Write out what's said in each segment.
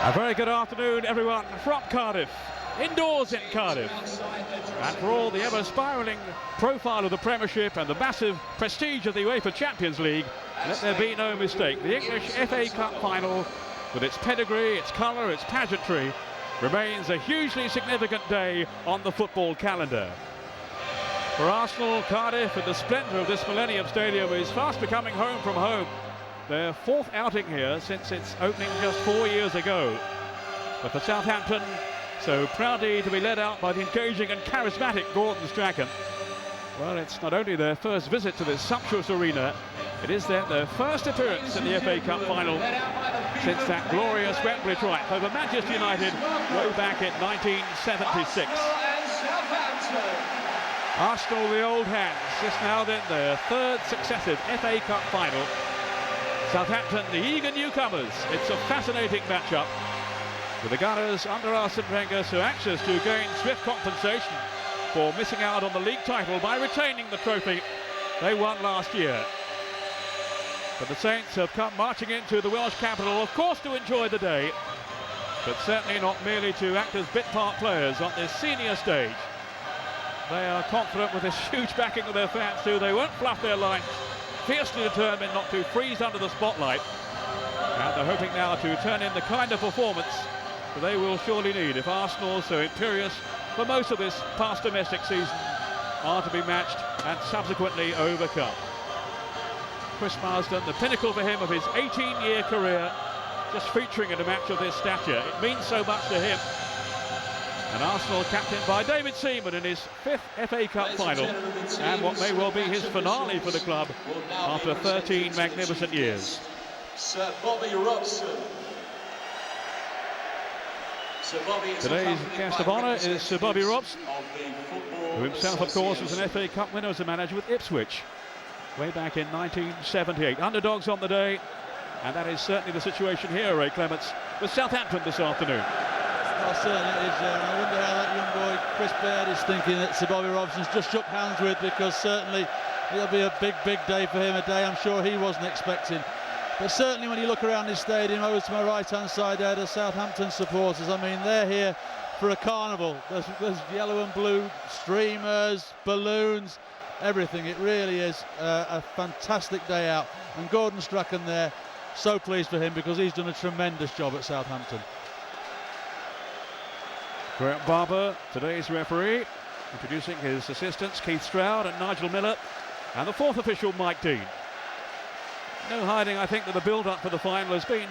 A very good afternoon, everyone, from Cardiff, indoors in Cardiff. And for all the ever-spiralling profile of the Premiership and the massive prestige of the UEFA Champions League, let there be no mistake. The English FA Cup final, with its pedigree, its colour, its pageantry, remains a hugely significant day on the football calendar. For Arsenal, Cardiff, in the splendour of this Millennium Stadium, is fast becoming home from home. Their fourth outing here since its opening just 4 years ago. But for Southampton, so proudly to be led out by the engaging and charismatic Gordon Strachan, well, it's not only their first visit to this sumptuous arena, it is their first appearance in the FA Cup final since that glorious Wembley triumph over Manchester United way back in 1976. Arsenal, the old hands, just now then their third successive FA Cup final. Southampton, the eager newcomers. It's a fascinating matchup, with the Gunners under Arsene Wenger so anxious to gain swift compensation for missing out on the league title by retaining the trophy they won last year. But the Saints have come marching into the Welsh capital, of course, to enjoy the day, but certainly not merely to act as bit part players on this senior stage. They are confident with this huge backing of their fans too. They won't fluff their lines, fiercely determined not to freeze under the spotlight, and they're hoping now to turn in the kind of performance that they will surely need if Arsenal, so imperious for most of this past domestic season, are to be matched and subsequently overcome. Chris Marsden, the pinnacle for him of his 18-year career, just featuring in a match of this stature. It means so much to him. And Arsenal captained by David Seaman in his fifth FA Cup final, and what may well be his finale for the club after 13 magnificent years. Sir Bobby Robson. Today's guest of honour is Sir Bobby Robson, who himself, of course, was an FA Cup winner as a manager with Ipswich way back in 1978. Underdogs on the day, and that is certainly the situation here, Ray Clements, with Southampton this afternoon. Well, certainly it is, I wonder how that young boy Chris Baird is thinking that Sir Bobby Robson's just shook hands with, because certainly it'll be a big day for him, a day I'm sure he wasn't expecting. But certainly when you look around this stadium, over to my right-hand side there, the Southampton supporters, I mean, they're here for a carnival. There's yellow and blue streamers, balloons, everything. It really is a fantastic day out. And Gordon Strachan there, so pleased for him, because he's done a tremendous job at Southampton. Grant Barber, today's referee, introducing his assistants Keith Stroud and Nigel Miller, and the fourth official, Mike Dean. No hiding, I think, that the build-up for the final has been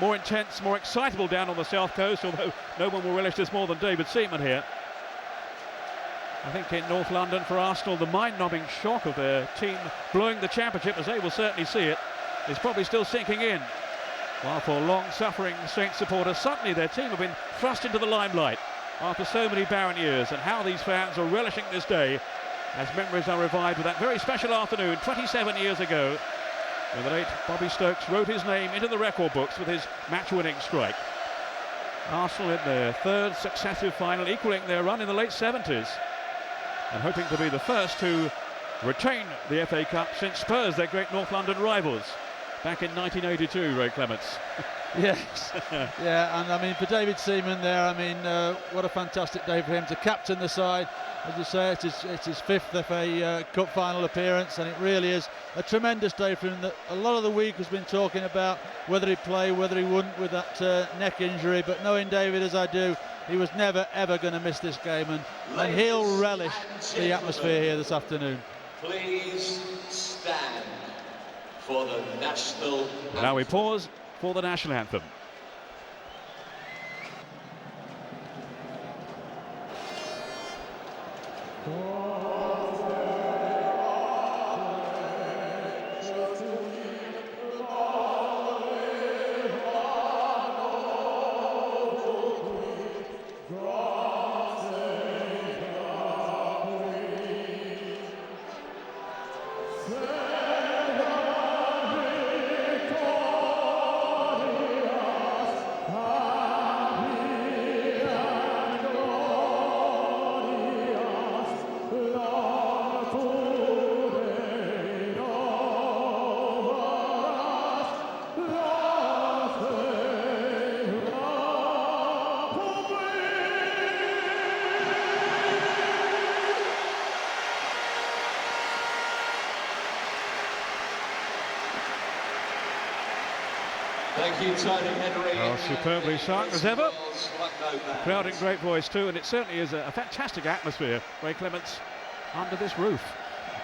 more intense, more excitable down on the south coast, although no one will relish this more than David Seaman here. I think in North London for Arsenal, the mind-numbing shock of their team blowing the championship, as they will certainly see it, is probably still sinking in. While for long-suffering Saints supporters, suddenly their team have been thrust into the limelight after so many barren years, and how these fans are relishing this day as memories are revived with that very special afternoon 27 years ago, when the late Bobby Stokes wrote his name into the record books with his match-winning strike. Arsenal in their third successive final, equaling their run in the late 70s, and hoping to be the first to retain the FA Cup since Spurs, their great North London rivals, back in 1982, Ray Clements. Yes, yeah, and I mean, for David Seaman there, I mean, what a fantastic day for him to captain the side. As you say, it's his fifth FA Cup final appearance, and it really is a tremendous day for him. That a lot of the week has been talking about whether he'd play, whether he wouldn't with that neck injury, but knowing David as I do, he was never ever going to miss this game, and he'll relish the atmosphere here this afternoon. Please stand for the national anthem. Now we pause for the national anthem. you, Tony Henry. Well, superbly sung as ever. Like no band. Crowd in great voice too, and it certainly is a fantastic atmosphere, Ray Clements, under this roof.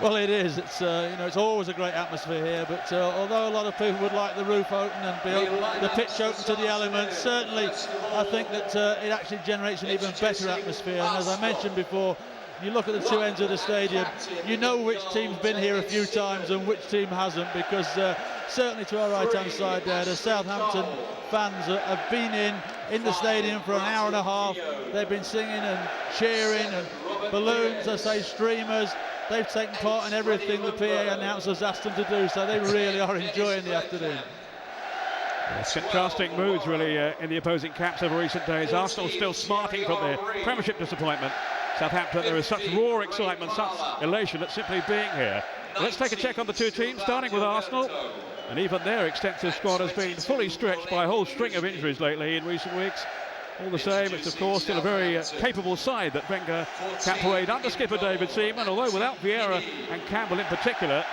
Well, it is. It's it's always a great atmosphere here. But although a lot of people would like the roof open and the pitch open to the elements, certainly I think that it actually generates an even better atmosphere. And as I mentioned before, you look at the two ends of the stadium, you know which team's been here a few times and which team hasn't, because certainly to our right-hand side there, the Southampton fans have been in the stadium for an hour and a half. They've been singing and cheering and balloons, I say streamers. They've taken part in everything the PA announcers asked them to do, so they really are enjoying the afternoon. Contrasting moods really in the opposing camps over recent days. Arsenal still smarting from their Premiership disappointment. Southampton, there is such raw excitement, such elation at simply being here. Let's take a check on the two teams, starting with Arsenal. And even their extensive squad has been fully stretched by a whole string of injuries lately in recent weeks. All the same, it's of course still a very capable side that Wenger can parade under skipper David Seaman, although without Vieira and Campbell in particular,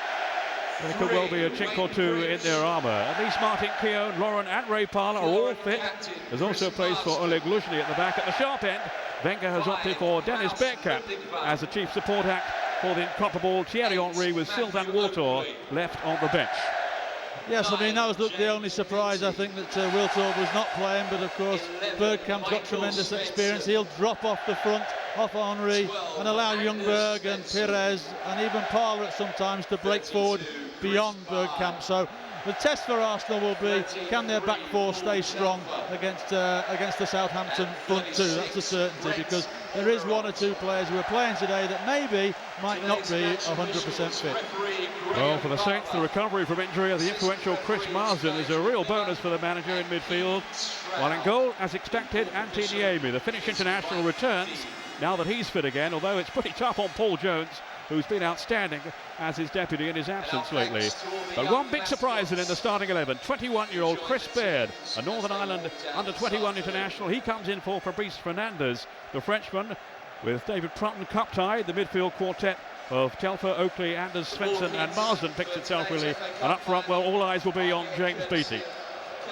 there could well be a chink or two in their armour. At least Martin Keown, Lauren and Ray Parlour are all fit. There's also a place for Oleg Luzhny at the back. At the sharp end, Wenger has opted for Dennis Bergkamp as the chief support act for the incomparable Thierry Henry, with Sylvain Wiltord left on the bench. Yes, I mean, that was the only surprise, I think, that Wiltord was not playing, but of course Bergkamp's got tremendous experience. He'll drop off the front, off Henry, and allow Ljungberg and Pires and even Parlour at sometimes to break forward beyond Bergkamp. So the test for Arsenal will be, can their back four stay strong against the Southampton front two? That's a certainty, because there is one or two players who are playing today that maybe might not be 100% fit. Well, for the Saints, the recovery from injury of the influential Chris Marsden is a real bonus for the manager in midfield. While in goal, as expected, Antti Niemi, the Finnish international, returns now that he's fit again, although it's pretty tough on Paul Jones, who's been outstanding as his deputy in his absence lately. But one big surprise in the starting 11, 21-year-old Chris Baird, a Northern Ireland under-21 international. He comes in for Fabrice Fernandes, the Frenchman, with David Prutton cup-tied. The midfield quartet of Telfer, Oakley, Anders Svensson and Marsden picks itself really. And up front, well, all eyes will be on James Beattie.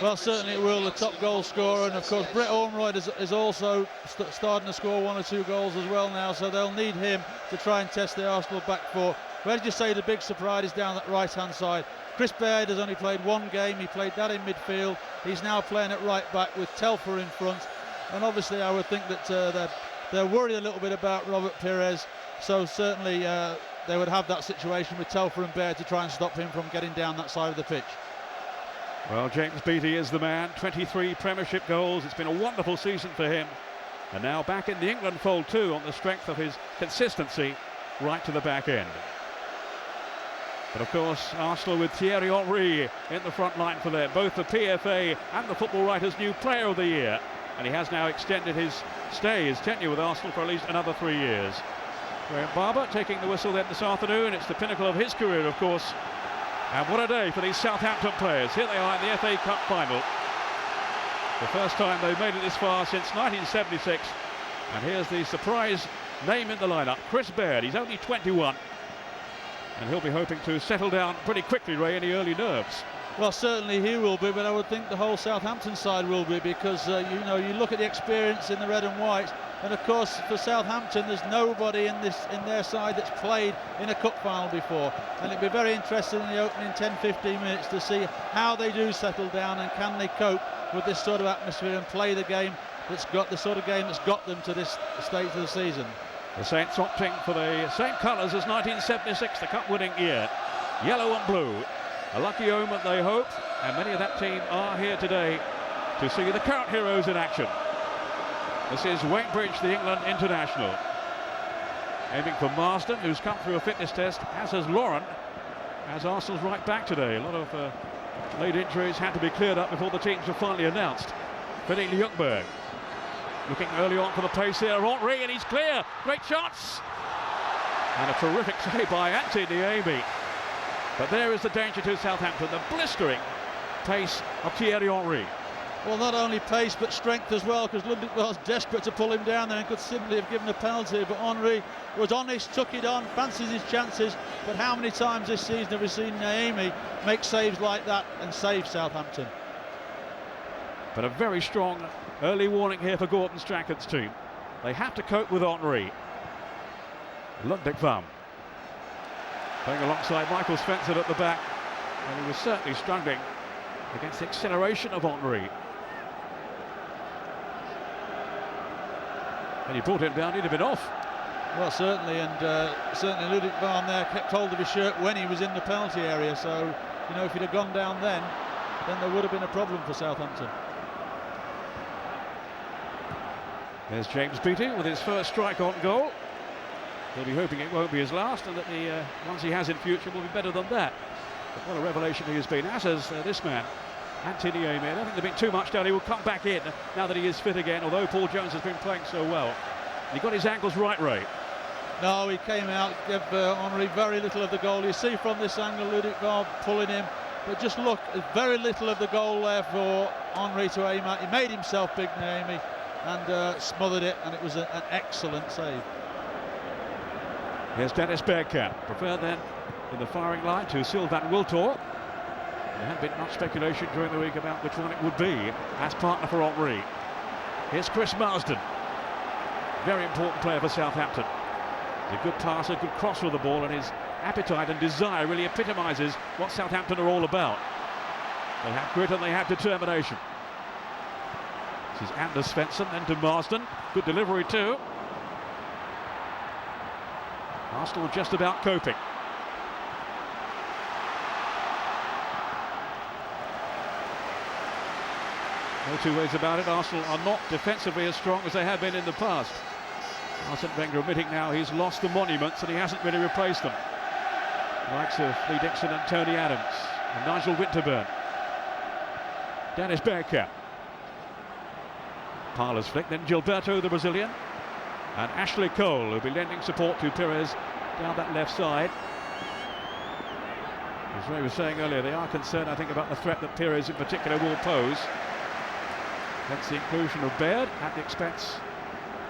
Well, certainly it will, the top goal scorer, and of course Brett Ormroyd is also starting to score one or two goals as well now, so they'll need him to try and test the Arsenal back four. But as you say, the big surprise is down that right-hand side. Chris Baird has only played one game, he played that in midfield. He's now playing at right back with Telfer in front, and obviously I would think that they're worried a little bit about Robert Pires, so certainly they would have that situation with Telfer and Baird to try and stop him from getting down that side of the pitch. Well, James Beattie is the man, 23 Premiership goals. It's been a wonderful season for him. And now back in the England fold too, on the strength of his consistency right to the back end. But of course, Arsenal with Thierry Henry in the front line for them, both the PFA and the Football Writers' New Player of the Year. And he has now extended his tenure with Arsenal for at least another 3 years. Graham Barber taking the whistle then this afternoon. It's the pinnacle of his career, of course. And what a day for these Southampton players. Here they are in the FA Cup final. The first time they've made it this far since 1976. And here's the surprise name in the lineup, Chris Baird. He's only 21. And he'll be hoping to settle down pretty quickly, Ray, any early nerves. Well, certainly he will be, but I would think the whole Southampton side will be, because you look at the experience in the red and white, and of course for Southampton there's nobody in their side that's played in a cup final before, and it'd be very interesting in the opening 10-15 minutes to see how they do settle down and can they cope with this sort of atmosphere and play the game that's got them to this stage of the season. The Saints opting for the same colours as 1976, the cup-winning year, yellow and blue. A lucky omen, they hope, and many of that team are here today to see the current heroes in action. This is Wainbridge, the England international, aiming for Marsden, who's come through a fitness test, as has Lauren, as Arsenal's right back today. A lot of late injuries had to be cleared up before the teams were finally announced. Fitting Ljungberg, looking early on for the pace here, Henry, and he's clear. Great shots, and a terrific save by Antti Niemi. But there is the danger to Southampton, the blistering pace of Thierry Henry. Well, not only pace but strength as well, because Ludwig was desperate to pull him down there and could simply have given a penalty, but Henry was honest, took it on, fancies his chances. But how many times this season have we seen Niemi make saves like that and save Southampton? But a very strong early warning here for Gordon Strachan's team. They have to cope with Henry. Ludwig van playing alongside Michael Svensson at the back, and he was certainly struggling against the acceleration of Henry. And he brought him down, he'd have been off. Well, certainly, and certainly Ludwig van there kept hold of his shirt when he was in the penalty area, so, you know, if he'd have gone down then there would have been a problem for Southampton. There's James Beattie with his first strike on goal. He'll be hoping it won't be his last, and that the ones he has in future will be better than that. But what a revelation he has been, as has this man, Anthony Amy. I don't think there's been too much down. He will come back in now that he is fit again, although Paul Jones has been playing so well. He got his ankles right, Ray. No, he came out, gave Henry very little of the goal. You see from this angle Ludwig van pulling him, but just look, very little of the goal there for Henry to aim at. He made himself big, Naomi, and smothered it, and it was an excellent save. Here's Dennis Bergkamp, preferred then in the firing line to Sylvain Wiltord. There had been much speculation during the week about which one it would be as partner for Henry. Here's Chris Marsden, very important player for Southampton. He's a good passer, good cross with the ball, and his appetite and desire really epitomises what Southampton are all about. They have grit and they have determination. This is Anders Svensson, then to Marsden. Good delivery too. Arsenal just about coping. No two ways about it, Arsenal are not defensively as strong as they have been in the past. Arsene Wenger admitting now he's lost the monuments and he hasn't really replaced them. The likes of Lee Dixon and Tony Adams and Nigel Winterburn. Dennis Bergkamp. Parler's flick, then Gilberto, the Brazilian, and Ashley Cole, who'll be lending support to Pires down that left side. As Ray was saying earlier, they are concerned, I think, about the threat that Pires in particular will pose. That's the inclusion of Baird at the expense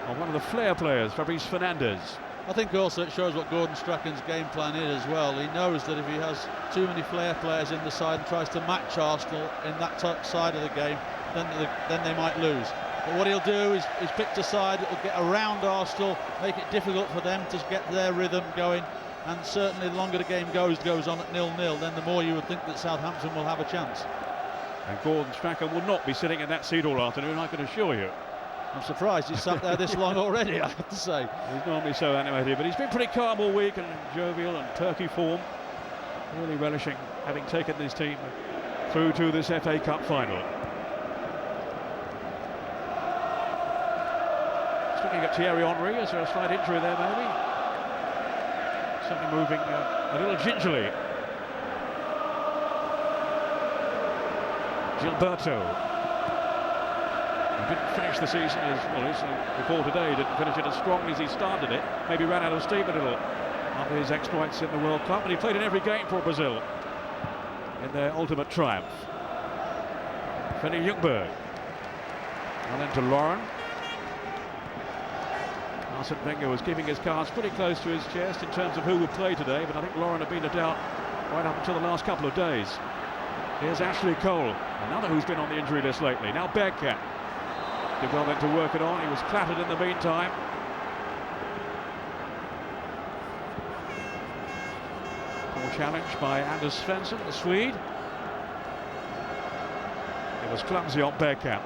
of one of the flair players, Fabrice Fernandes. I think also it shows what Gordon Strachan's game plan is as well. He knows that if he has too many flair players in the side and tries to match Arsenal in that side of the game, then they might lose. But what he'll do is pick a side that will get around Arsenal, make it difficult for them to get their rhythm going, and certainly the longer the game goes on at 0-0, then the more you would think that Southampton will have a chance. And Gordon Strachan will not be sitting in that seat all afternoon, I can assure you. I'm surprised he's sat there this long already, I have to say. He's normally so animated, but he's been pretty calm all week and jovial and perky form. Really relishing having taken this team through to this FA Cup final. Just looking at Thierry Henry, is there a slight injury there maybe? Certainly moving a little gingerly. Gilberto. He didn't finish the season as well as before today. He didn't finish it as strongly as he started it. Maybe ran out of steam a little after his exploits in the World Cup, but he played in every game for Brazil in their ultimate triumph. Freddy Ljungberg. And then to Lauren. Arsene Wenger was keeping his cards pretty close to his chest in terms of who would play today, but I think Lauren had been a doubt right up until the last couple of days. Here's Ashley Cole, another who's been on the injury list lately. Now Bergkamp. Did well then to work it on. He was clattered in the meantime. Poor challenge by Anders Svensson, the Swede. It was clumsy on Bergkamp.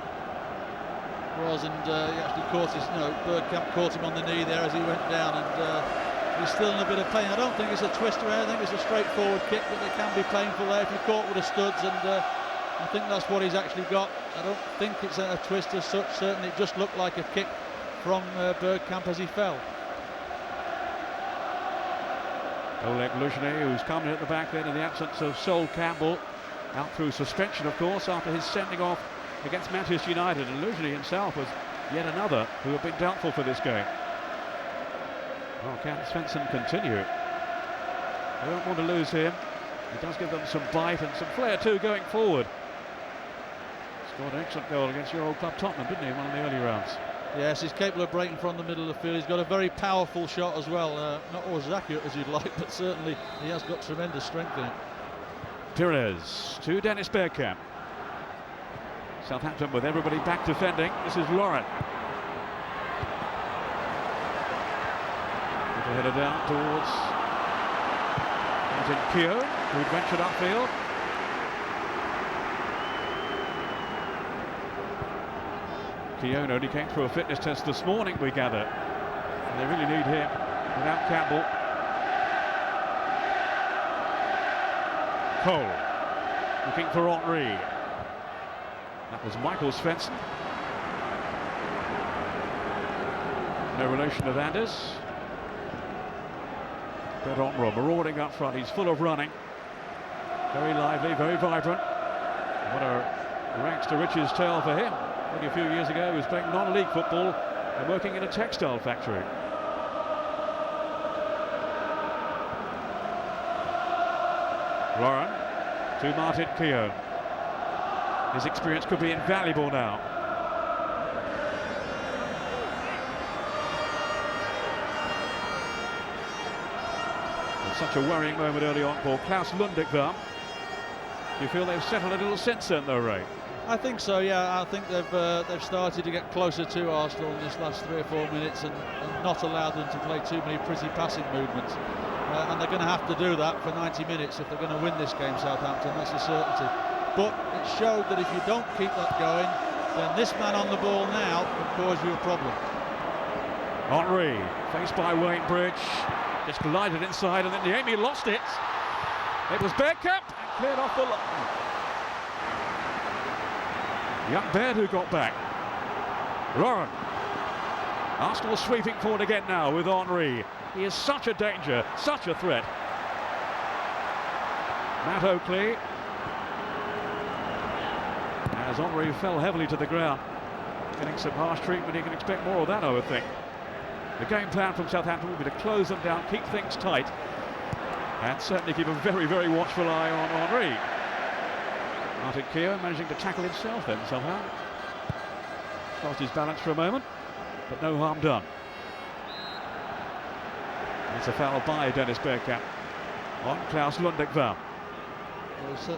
Was, and he actually caught his, Bergkamp caught him on the knee there as he went down, and he's still in a bit of pain. I don't think it's a twist or anything, it's a straightforward kick, but it can be painful there if you're caught with the studs, and I think that's what he's actually got. I don't think it's a twist as such. Certainly it just looked like a kick from Bergkamp as he fell. Oleg Luzhny, who's come in at the back then in the absence of Sol Campbell, out through suspension of course after his sending off against Manchester United, and Luzhny himself was yet another who had been doubtful for this game. Well, can Svensson continue? They don't want to lose him. He does give them some bite and some flair too going forward. Scored an excellent goal against your old club Tottenham, didn't he, in one of the early rounds? Yes, he's capable of breaking from the middle of the field. He's got a very powerful shot as well. Not always as accurate as you'd like, but certainly he has got tremendous strength in it. Pires to Dennis Bergkamp. Southampton with everybody back defending. This is Lauren. Put a header down towards Martin Keogh, who'd ventured upfield. Keogh only came through a fitness test this morning, we gather. And they really need him without Campbell. Cole looking for Henry. That was Michael Svensson. No relation to Anders. Bertrand marauding up front. He's full of running. Very lively, very vibrant. What a ranks to riches tale for him. Only a few years ago he was playing non-league football and working in a textile factory. Lauren to Martin Keogh. His experience could be invaluable now. And such a worrying moment early on for Klaus Lundekvam. Do you feel they've settled a little since then though, Ray? I think so, yeah. I think they've started to get closer to Arsenal in this last 3 or 4 minutes and not allowed them to play too many pretty passing movements. And they're going to have to do that for 90 minutes if they're going to win this game, Southampton, that's a certainty. But it showed that if you don't keep that going, then this man on the ball now can cause you a problem. Henry, faced by Wayne Bridge, just glided inside and then Niemi lost it. It was Bergkamp and cleared off the line. Young Baird who got back. Lauren. Arsenal sweeping forward again now with Henry. He is such a danger, such a threat. Matt Oakley. As Henry fell heavily to the ground, getting some harsh treatment, he can expect more of that, I would think. The game plan from Southampton will be to close them down, keep things tight, and certainly keep a very, very watchful eye on Henry. Martin Keogh managing to tackle himself then somehow. Lost his balance for a moment, but no harm done. It's a foul by Dennis Bergkamp on Klaus Lundekvam.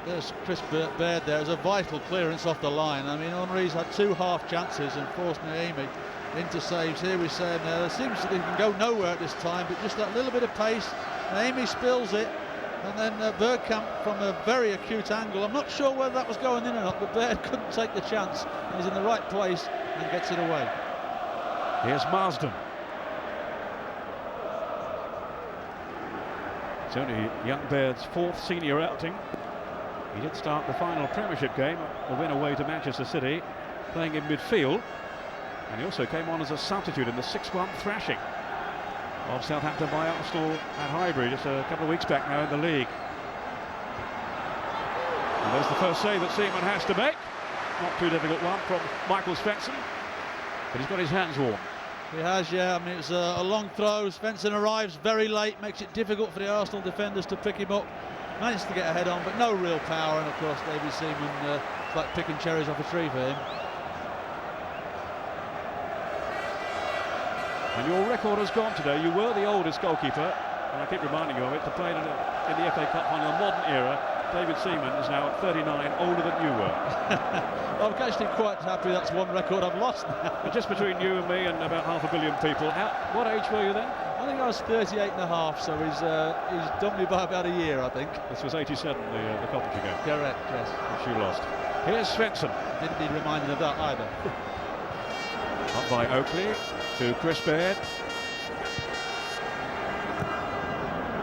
There's Chris Baird there. There's a vital clearance off the line. I mean, Henry's had 2 half chances and forced Niemi into saves. Here we're saying it seems that he can go nowhere at this time, but just that little bit of pace. Niemi spills it, and then Bergkamp from a very acute angle. I'm not sure whether that was going in or not, but Baird couldn't take the chance. He's in the right place and gets it away. Here's Marsden. It's only young Baird's 4th senior outing. He did start the final Premiership game, the win away to Manchester City, playing in midfield. And he also came on as a substitute in the 6-1 thrashing of Southampton by Arsenal at Highbury just a couple of weeks back now in the league. And there's the first save that Seaman has to make. Not too difficult one from Michael Svensson, but he's got his hands warm. He has, yeah. I mean, it's a long throw. Svensson arrives very late, makes it difficult for the Arsenal defenders to pick him up. Managed to get a head on, but no real power. And of course, David Seaman, it's like picking cherries off a tree for him. And your record has gone today. You were the oldest goalkeeper, and I keep reminding you of it, to play in the FA Cup final in the modern era. David Seaman is now at 39, older than you were. I'm actually quite happy that's one record I've lost now. But just between you and me and about 500 million people, what age were you then? I think I was 38 and a half, so he's done me by about a year, I think. This was 87, the Coventry game. Correct, yes. Which you lost. Here's Svensson. Didn't need reminding of that either. Up by Oakley to Chris Baird.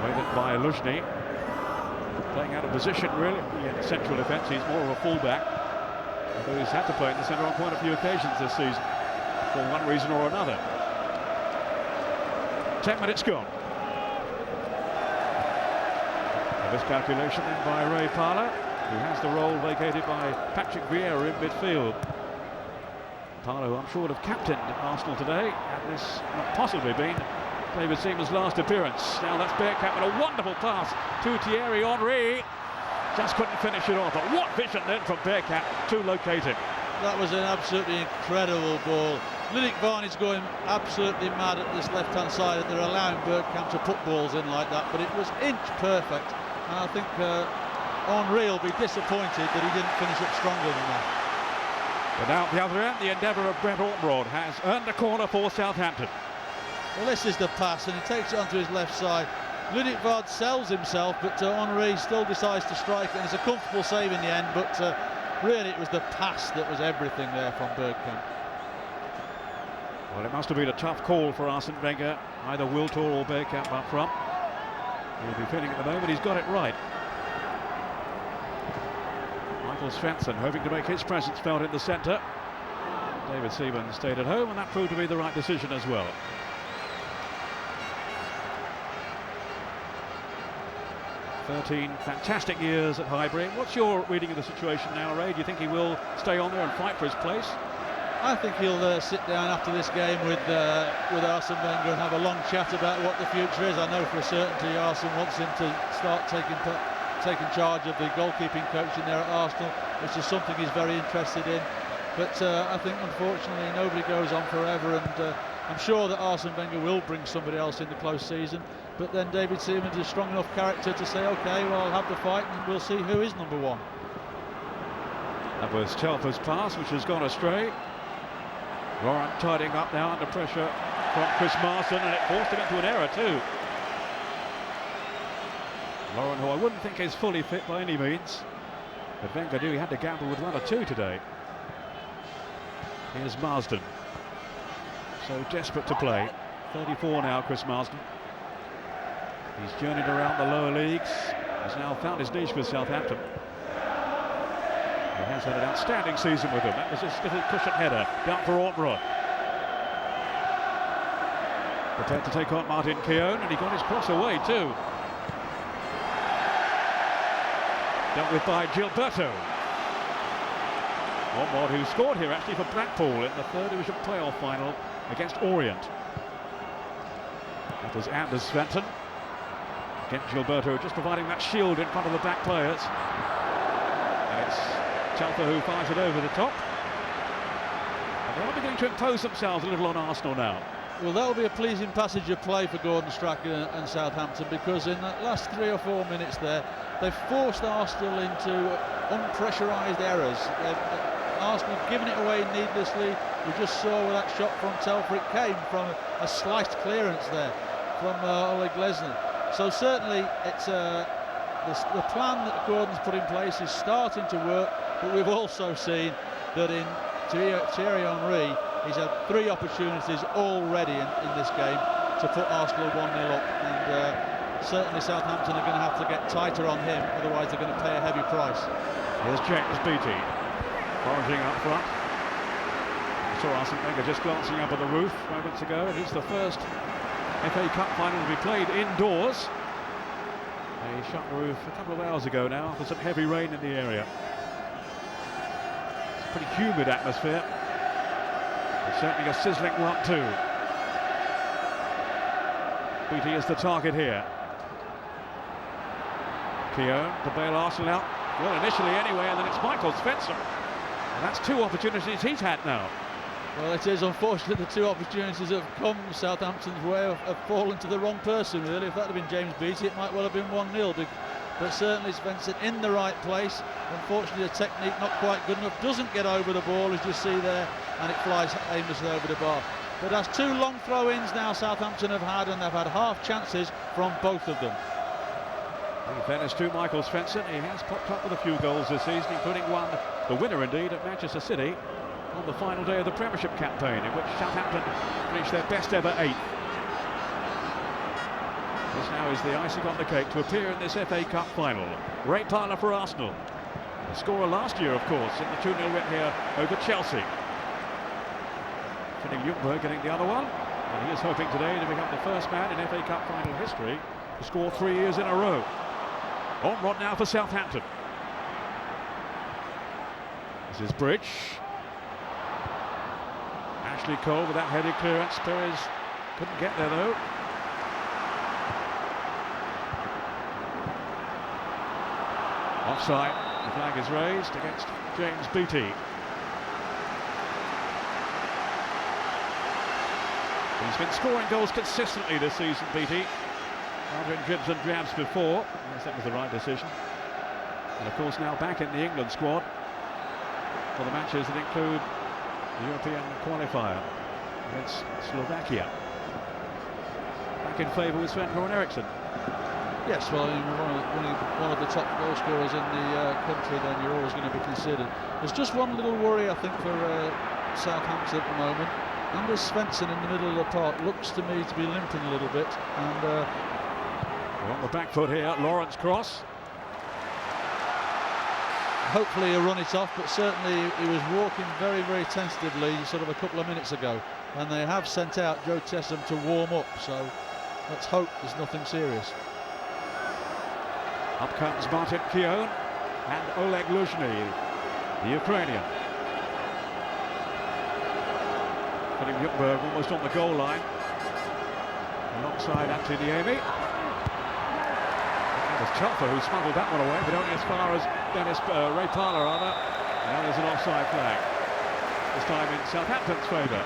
Waited by Luzhny. Playing out of position really in central defence. He's more of a fullback, although he's had to play in the centre on quite a few occasions this season for one reason or another. 10 minutes gone. A miscalculation then by Ray Parlour, who has the role vacated by Patrick Vieira in midfield. Parlour, who I'm sure would have captained Arsenal today, had this not possibly been David Seaman's last appearance. Now that's Bergkamp and a wonderful pass to Thierry Henry. Just couldn't finish it off, but what vision then from Bergkamp to locate it. That was an absolutely incredible ball. Lundekvam is going absolutely mad at this left-hand side that they're allowing Bergkamp to put balls in like that, but it was inch perfect. And I think Henry will be disappointed that he didn't finish up stronger than that. But now at the other end, the endeavour of Brett Ormrod has earned a corner for Southampton. Well, this is the pass, and he takes it onto his left side. Ludwig sells himself, but Henry still decides to strike, and it's a comfortable save in the end, but really it was the pass that was everything there from Bergkamp. Well, it must have been a tough call for Arsene Wenger, either Wiltor or Bergkamp up front. He'll be feeling at the moment he's got it right. Michael Svensson hoping to make his presence felt in the centre. David Seaman stayed at home, and that proved to be the right decision as well. "13 fantastic years at Highbury." What's your reading of the situation now, Ray? Do you think he will stay on there and fight for his place? I think he'll sit down after this game with Arsene Wenger and have a long chat about what the future is. I know for a certainty Arsene wants him to start taking charge of the goalkeeping coaching there at Arsenal, which is something he's very interested in. But I think unfortunately nobody goes on forever, and I'm sure that Arsene Wenger will bring somebody else in the close season. But then David Seaman is a strong enough character to say, OK, well, I'll have the fight and we'll see who is number one. That was Telfer's pass, which has gone astray. Laurent tidying up now under pressure from Chris Marsden, and it forced him into an error too. Laurent, who I wouldn't think is fully fit by any means, but Wenger knew he had to gamble with 1 or 2 today. Here's Marsden, so desperate to play. 34 now, Chris Marsden. He's journeyed around the lower leagues. He's now found his niche with Southampton. He has had an outstanding season with them. That was his little cushion header down for Ormrod. Prepared to take on Martin Keown, and he got his cross away too. Dealt with by Gilberto. Ormrod, who scored here actually for Blackpool in the 3rd Division playoff final against Orient. That was Anders Svensson. Again, Gilberto just providing that shield in front of the back players. And it's Telfer who fires it over the top. And they are beginning to impose themselves a little on Arsenal now. Well, that'll be a pleasing passage of play for Gordon Strachan and Southampton, because in that last 3 or 4 minutes there, they've forced Arsenal into unpressurised errors. Arsenal have given it away needlessly. We just saw with that shot from Telfer, it came from a sliced clearance there from Oleg Lesnar. So certainly it's the plan that Gordon's put in place is starting to work, but we've also seen that in Thierry Henry, he's had 3 opportunities already in this game to put Arsenal 1-0 up, and certainly Southampton are going to have to get tighter on him, otherwise they're going to pay a heavy price. Here's James Beattie, foraging up front. I saw Arsene Wenger just glancing up at the roof moments ago. It is the first FA Cup final to be played indoors. They shut the roof a couple of hours ago now after some heavy rain in the area. It's a pretty humid atmosphere. It's certainly a sizzling one too. Beattie is the target here. Keown to bail Arsenal out. Well, initially anyway, and then it's Michael Svensson. And that's 2 opportunities he's had now. Well, it is unfortunate the 2 opportunities that have come Southampton's way have fallen to the wrong person, really. If that had been James Beattie, it might well have been 1-0. But certainly Svensson in the right place. Unfortunately, the technique not quite good enough. Doesn't get over the ball, as you see there, and it flies aimlessly over the bar. But that's 2 long throw-ins now Southampton have had, and they've had half chances from both of them. In fairness to Michael Svensson, he has popped up with a few goals this season, including one, the winner indeed, at Manchester City on the final day of the Premiership campaign, in which Southampton finished their best ever 8th. This now is the icing on the cake to appear in this FA Cup final. Great partner for Arsenal. The scorer last year, of course, in the 2-0 win here over Chelsea. Philip Ljungberg getting the other one, and he is hoping today to become the first man in FA Cup final history to score 3 years in a row. Ormrod now for Southampton. This is Bridge. Ashley Cole with that headed clearance. Perez couldn't get there though. Offside. The flag is raised against James Beattie. He's been scoring goals consistently this season, Beattie. Rather in dribs and drabs before. Yes, that was the right decision. And of course now back in the England squad. for the matches that include the European qualifier against Slovakia. Back in favour with Sven Goran Eriksson. Yes, well, one of the top goal scorers in the country, then you're always going to be considered. There's just one little worry, I think, for Southampton at the moment. Anders Svensson in the middle of the park looks to me to be limping a little bit. And on the back foot here, Lawrence cross. Hopefully he'll run it off, but certainly he was walking very, very tentatively sort of a couple of minutes ago. And they have sent out Joe Tessam to warm up, so let's hope there's nothing serious. Up comes Martin Keown and Oleg Luzhny, the Ukrainian. Philip Ljungberg almost on the goal line, alongside Antti Niemi. It was Telfer who smuggled that one away, but only as far as Ray Parler, rather. Now there's an offside flag. This time in Southampton's favour.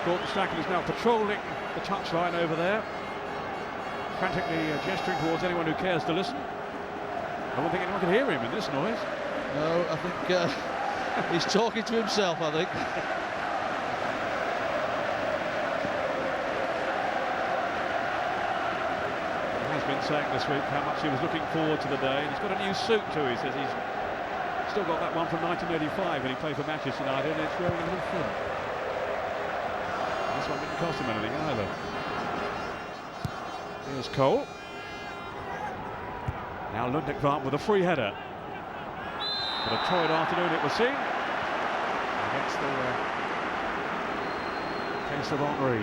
Gordon Strachan is now patrolling the touchline over there, frantically gesturing towards anyone who cares to listen. I don't think anyone can hear him in this noise. No, I think he's talking to himself, I think. He has been saying this week how much he was looking forward to the day, and he's got a new suit too. He says he's still got that one from 1985 when he played for Manchester United, and it's wearing a little thin. This one didn't cost him anything either. Here's Cole. Now Lundekvam with a free header. But a torrid afternoon it was seen against the case of Henry.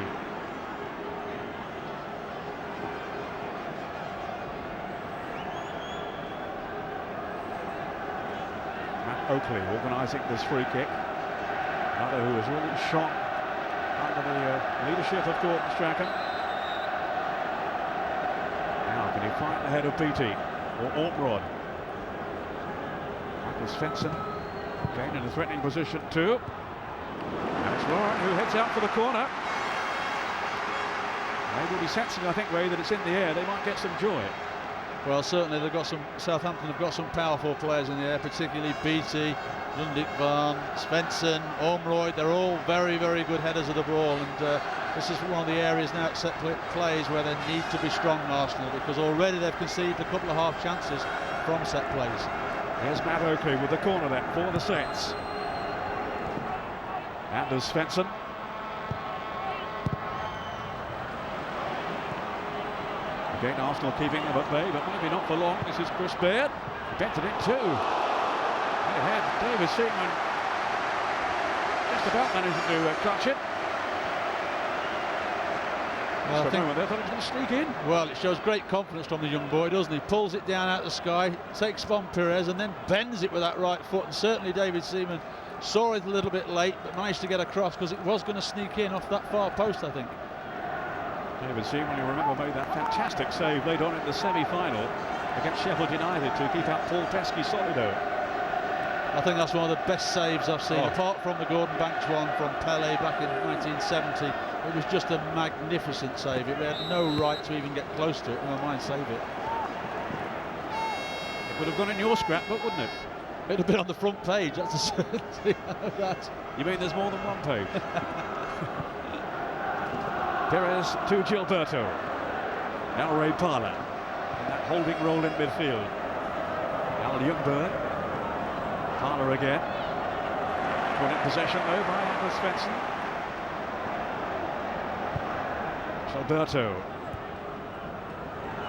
Matt Oakley organising this free kick. Another who has really shone under the leadership of Gordon Strachan. Now can he find the head of Beattie? Or Ormrod. Michael Svensson again in a threatening position too. And it's Lauren who heads out for the corner. They will be sensing, I think, Ray, that it's in the air. They might get some joy. Well, certainly they've got Southampton have got some powerful players in the air, particularly Beattie, Lundekvam, Svensson, Ormrod. They're all very, very good headers of the ball, and this is one of the areas now at set plays where they need to be strong, Arsenal, because already they've conceded a couple of half chances from set plays. Here's Matt Oakley with the corner then for the Saints. Anders Svensson. Again, Arsenal keeping them at bay, but maybe not for long. This is Chris Baird. He bent it in too. Ahead, David Seaman just about managed to clutch it. Well, I think they thought it was going to sneak in. Well, it shows great confidence from the young boy, doesn't he? Pulls it down out of the sky, takes Von Perez and then bends it with that right foot. And certainly David Seaman saw it a little bit late, but managed to get across because it was going to sneak in off that far post, I think. David Seaman, you remember, made that fantastic save late on in the semi-final against Sheffield United to keep out Paul Pesky-Solido. I think that's one of the best saves I've seen, apart from the Gordon Banks one from Pelé back in 1970. It was just a magnificent save. It had no right to even get close to it, never mind save it. It would have gone in your scrapbook, wouldn't it? It would have been on the front page, that's a certainty. That. You mean there's more than one page? Perez to Gilberto. Now Ray Parler in that holding role in midfield. Now Ljungberg. Parler again. Put in possession though by Anders Svensson. Gilberto.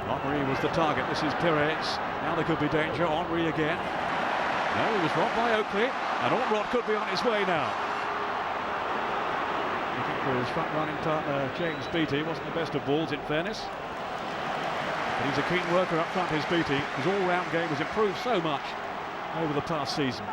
Henry was the target. This is Perez. Now there could be danger. Henry again. No, he was robbed by Oakley. And Ormrod could be on his way now. Looking for his front-running partner, James Beattie. Wasn't the best of balls, in fairness. But he's a keen worker up front, his Beattie. His all-round game has improved so much over the past season.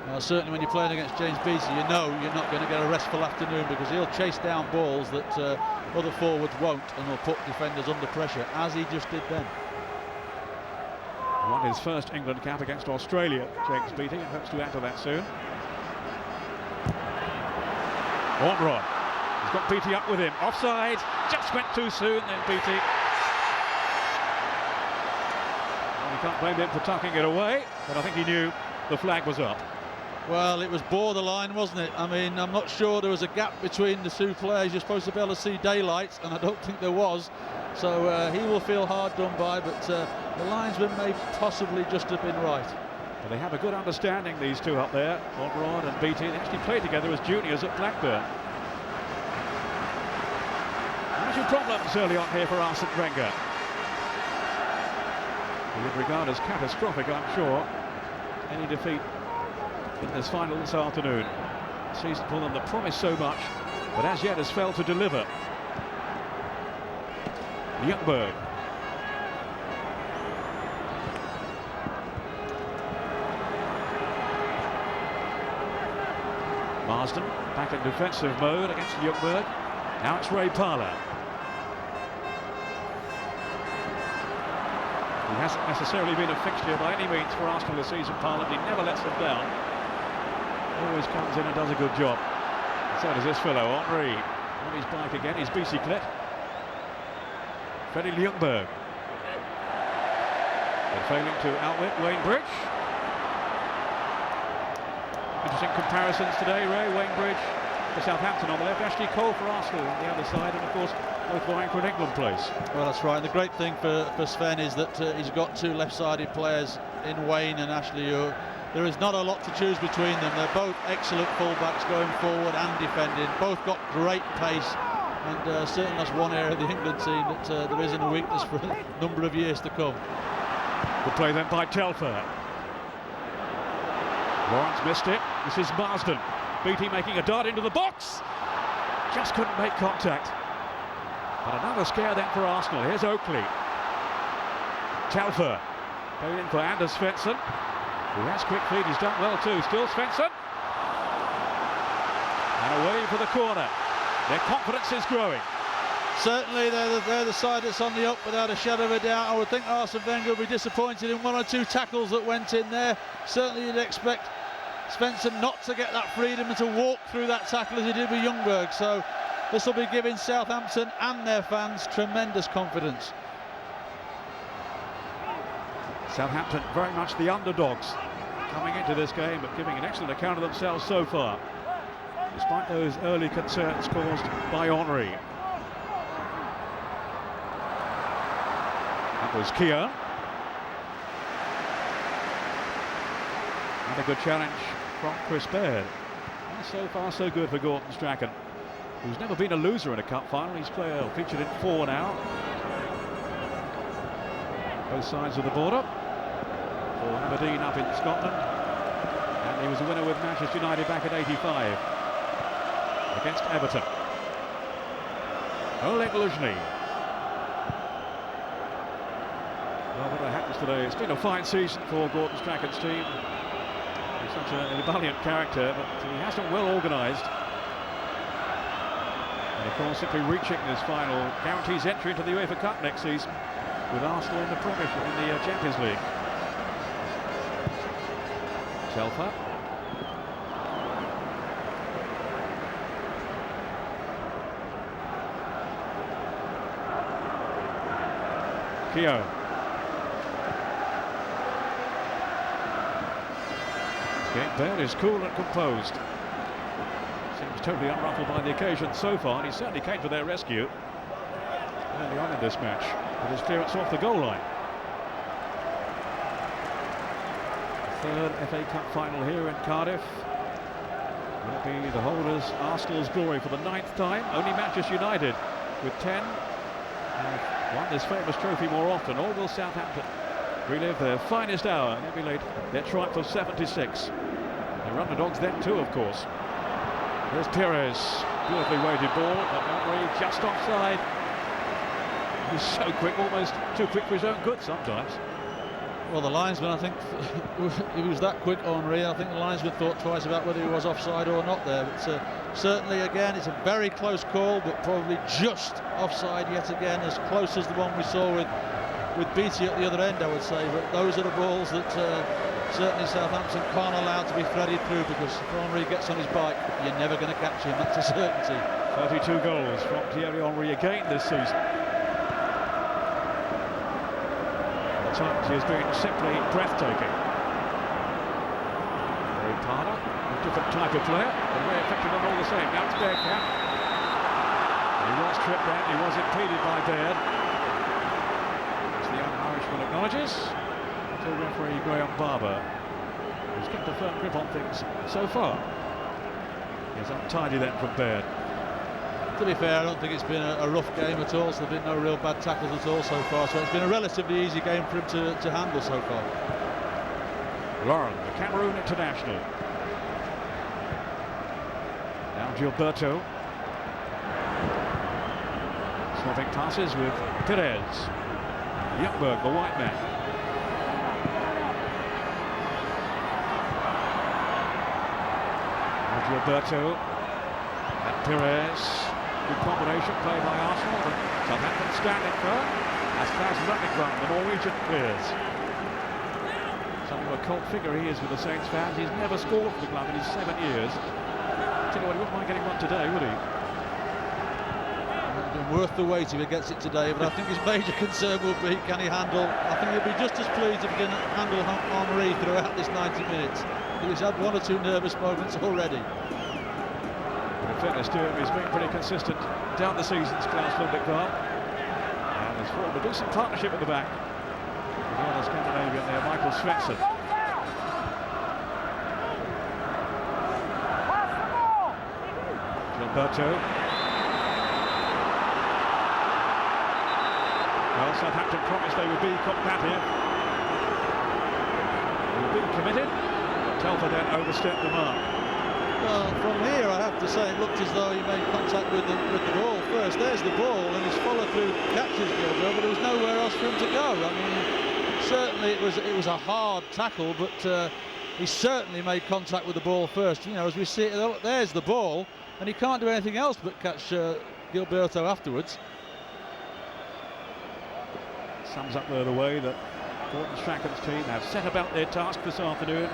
Well, certainly when you're playing against James Beattie, you know you're not going to get a restful afternoon, because he'll chase down balls that other forwards won't, and will put defenders under pressure, as he just did then. Won his first England cap against Australia, James Beattie, and hopes to add to that soon. Ormrod. He's got Beattie up with him. Offside. Just went too soon then, Beattie. Well, you can't blame him for tucking it away, but I think he knew the flag was up. Well, it was borderline, wasn't it? I mean, I'm not sure there was a gap between the two players. You're supposed to be able to see daylight, and I don't think there was. So he will feel hard done by, but the linesman may possibly just have been right. Well, they have a good understanding, these two up there, Conrad and BT. They actually played together as juniors at Blackburn. Few problems early on here for Arsene Wenger. He would regard as catastrophic, I'm sure, any defeat in this final this afternoon. A season for them that promised so much, but as yet has failed to deliver. Ljungberg. Marsden back in defensive mode against Ljungberg. Now it's Ray Parlour. He hasn't necessarily been a fixture by any means for Arsenal this season, Parlour. He never lets them down. Always comes in and does a good job. So does this fellow, Henry. On his bike again, his bicyclette. Freddie Ljungberg. They're failing to outwit Wayne Bridge. Interesting comparisons today, Ray. Wayne Bridge for Southampton on the left, Ashley Cole for Arsenal on the other side, and of course both vying for an England place. Well, that's right. The great thing for Sven is that he's got two left-sided players in Wayne and Ashley. There is not a lot to choose between them. They're both excellent fullbacks going forward and defending. Both got great pace, and certainly that's one area of the England team that there isn't a weakness for a number of years to come. Good play then by Telfer. Lawrence missed it. This is Marsden. BT making a dart into the box. Just couldn't make contact. But another scare then for Arsenal. Here's Oakley. Telfer going in for Anders Svensson, who has quick feet. He's done well too. Still Svensson. And away for the corner. Their confidence is growing. Certainly they're the side that's on the up without a shadow of a doubt. I would think Arsene Wenger would be disappointed in one or two tackles that went in there. Certainly you'd expect Svensson not to get that freedom and to walk through that tackle as he did with Ljungberg. So this will be giving Southampton and their fans tremendous confidence. Southampton very much the underdogs coming into this game, but giving an excellent account of themselves so far, despite those early concerns caused by Henry. That was Keogh. And a good challenge from Chris Baird. And so far so good for Gordon Strachan, who's never been a loser in a cup final. He's featured in 4 now. Both sides of the border. For Aberdeen up in Scotland. And he was a winner with Manchester United back in '85 against Everton. Oleg Luzhny. Well, what happens today? It's been a fine season for Gordon Strachan's team. He's such a valiant character, but he has them well organised. And of course, simply reaching this final guarantees entry into the UEFA Cup next season, with Arsenal in the Premiership, in the Champions League. Telfer. Keogh. Baird is cool and composed. Seems totally unruffled by the occasion so far, and he certainly came to their rescue early on in this match with his clearance off the goal line. The third FA Cup final here in Cardiff. Will be the holders Arsenal's glory for the 9th time. Only Manchester United with 10 have won this famous trophy more often. Or will Southampton relive their finest hour and emulate their triumph of '76. They're underdogs then too, of course. There's Pires, beautifully weighted ball, but Henry just offside. He's so quick, almost too quick for his own good sometimes. Well, the linesman, I think, he was that quick, Henry. I think the linesman thought twice about whether he was offside or not there. But certainly, again, it's a very close call, but probably just offside yet again, as close as the one we saw with BT at the other end, I would say. But those are the balls that certainly Southampton can't allow to be threaded through, because if Henry gets on his bike, you're never going to catch him. That's a certainty. 32 goals from Thierry Henry again this season. At times he has been simply breathtaking. Ray Parlour. different type of player, but very effective on all the same. Now it's Bergkamp. He was tripped down, he was impeded by Baird. As the young Irishman acknowledges, to referee Graham Barber, who's kept a firm grip on things so far. He's untidy then from Baird. To be fair, I don't think it's been a rough game at all, so there have been no real bad tackles at all so far, so it's been a relatively easy game for him to handle so far. Lauren, the Cameroon international. Now Gilberto. Swapping passes with Perez. Youngberg, the white man. Now Gilberto and Perez. Good combination played by Arsenal, but Southampton standing firm as Klaus Ruttingbrand, the Norwegian, clears. Something of a cult figure he is with the Saints fans. He's never scored for the club in his 7 years. Tell you what, he wouldn't mind getting one today, would he? It would have been worth the wait if he gets it today, but I think his major concern will be, can he handle? I think he'll be just as pleased if he can handle Henry throughout this 90 minutes. He's had 1 or 2 nervous moments already. In fairness to him, he's been pretty consistent down the seasons, Klaus Lundekvar. And has formed a decent partnership at the back with the other Scandinavian there, Michael Svensson. Gilberto. Well, Southampton promised they would be combative. They were being committed, but Telfer then overstepped the mark. Well, from here, I have to say, it looked as though he made contact with the ball first. There's the ball, and his follow-through catches Gilbert, but there was nowhere else for him to go. I mean, certainly it was a hard tackle, but he certainly made contact with the ball first. You know, as we see it, there's the ball, and he can't do anything else but catch Gilberto afterwards. Sums up the way that Gordon Strachan's team have set about their task this afternoon.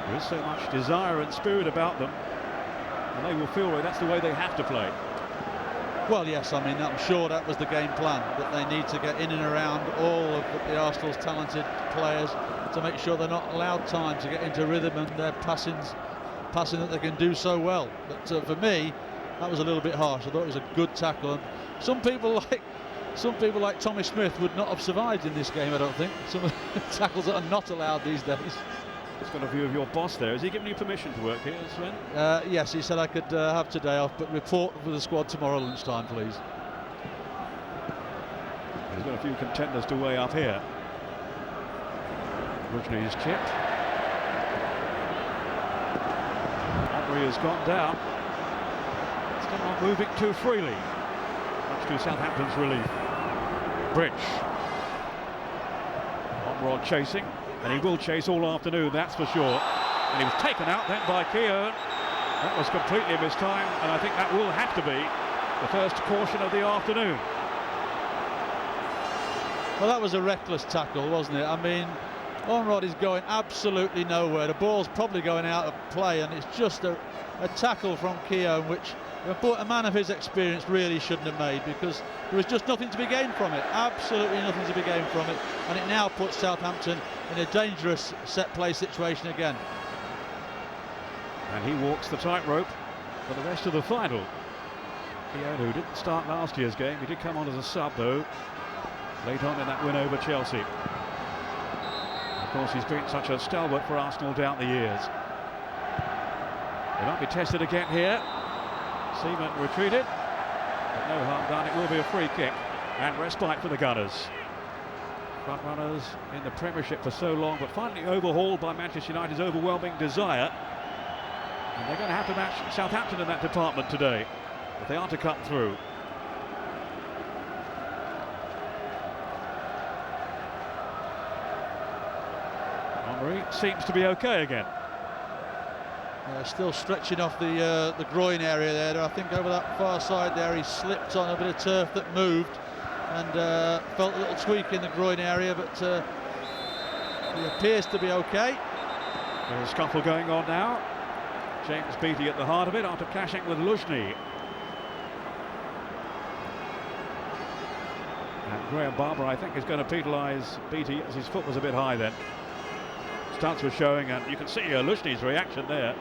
There is so much desire and spirit about them, and they will feel like that's the way they have to play. Well, yes, I mean, I'm sure that was the game plan, that they need to get in and around all of the Arsenal's talented players to make sure they're not allowed time to get into rhythm and their passing that they can do so well. But for me, that was a little bit harsh. I thought it was a good tackle, and some people like Tommy Smith would not have survived in this game, I don't think. Some of the tackles that are not allowed these days. Just got a view of your boss there. Has he given you permission to work here, Sven? Yes, he said I could have today off, but report for the squad tomorrow lunchtime, please. He's got a few contenders to weigh up here. Rujny is chipped. Henry has gone down. Still not moving too freely, much to Southampton's relief. Bridge. Omrod chasing, and he will chase all afternoon, that's for sure. And he was taken out then by Keown. That was completely mistimed, and I think that will have to be the first caution of the afternoon. Well, that was a reckless tackle, wasn't it? I mean, Omrod is going absolutely nowhere. The ball's probably going out of play, and it's just a tackle from Keown, which a man of his experience really shouldn't have made, because there was just nothing to be gained from it. Absolutely nothing to be gained from it, and it now puts Southampton in a dangerous set play situation again. And he walks the tightrope for the rest of the final. Keown, who didn't start last year's game, he did come on as a sub though, late on in that win over Chelsea. Of course, he's been such a stalwart for Arsenal down the years. They might be tested again here. Seaman retreated, but no harm done. It will be a free kick and respite for the Gunners. Front runners in the Premiership for so long, but finally overhauled by Manchester United's overwhelming desire. And they're going to have to match Southampton in that department today if they are to cut through. Henry seems to be okay again. Still stretching off the groin area there. I think over that far side there he slipped on a bit of turf that moved and felt a little tweak in the groin area, but he appears to be okay. There's a scuffle going on now. James Beattie at the heart of it after clashing with Luzhny. And Graham Barber, I think, is going to penalise Beattie as his foot was a bit high then. Stunts were showing, and you can see Luzhny's reaction there.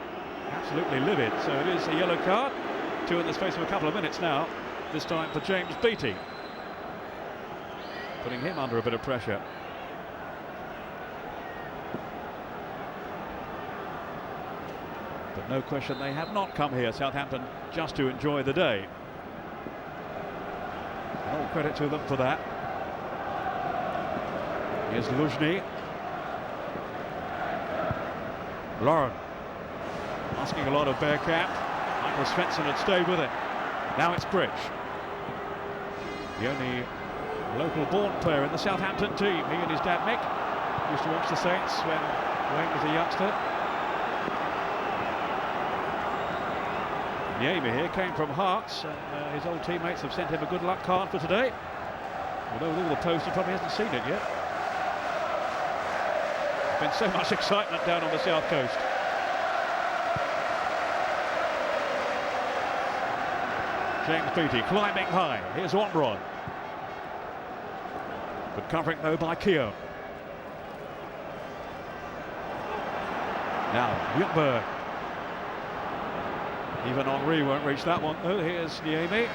absolutely livid. So it is a yellow card. 2 in the space of a couple of minutes now. This time for James Beattie, putting him under a bit of pressure. But no question they have not come here, Southampton, just to enjoy the day. And all credit to them for that. Here's Luzhny. Lauren asking a lot of Bearcat. Michael Svensson had stayed with it. Now it's Bridge, the only local-born player in the Southampton team. He and his dad Mick used to watch the Saints when Wayne was a youngster. Niemi here came from Hearts, and his old teammates have sent him a good luck card for today. Although with all the posts, he probably hasn't seen it yet. There's been so much excitement down on the south coast. James Beattie climbing high. Here's Omron. Good covering though by Keogh. Now Ljungberg. Even Henry won't reach that one. Oh, here's Niemi.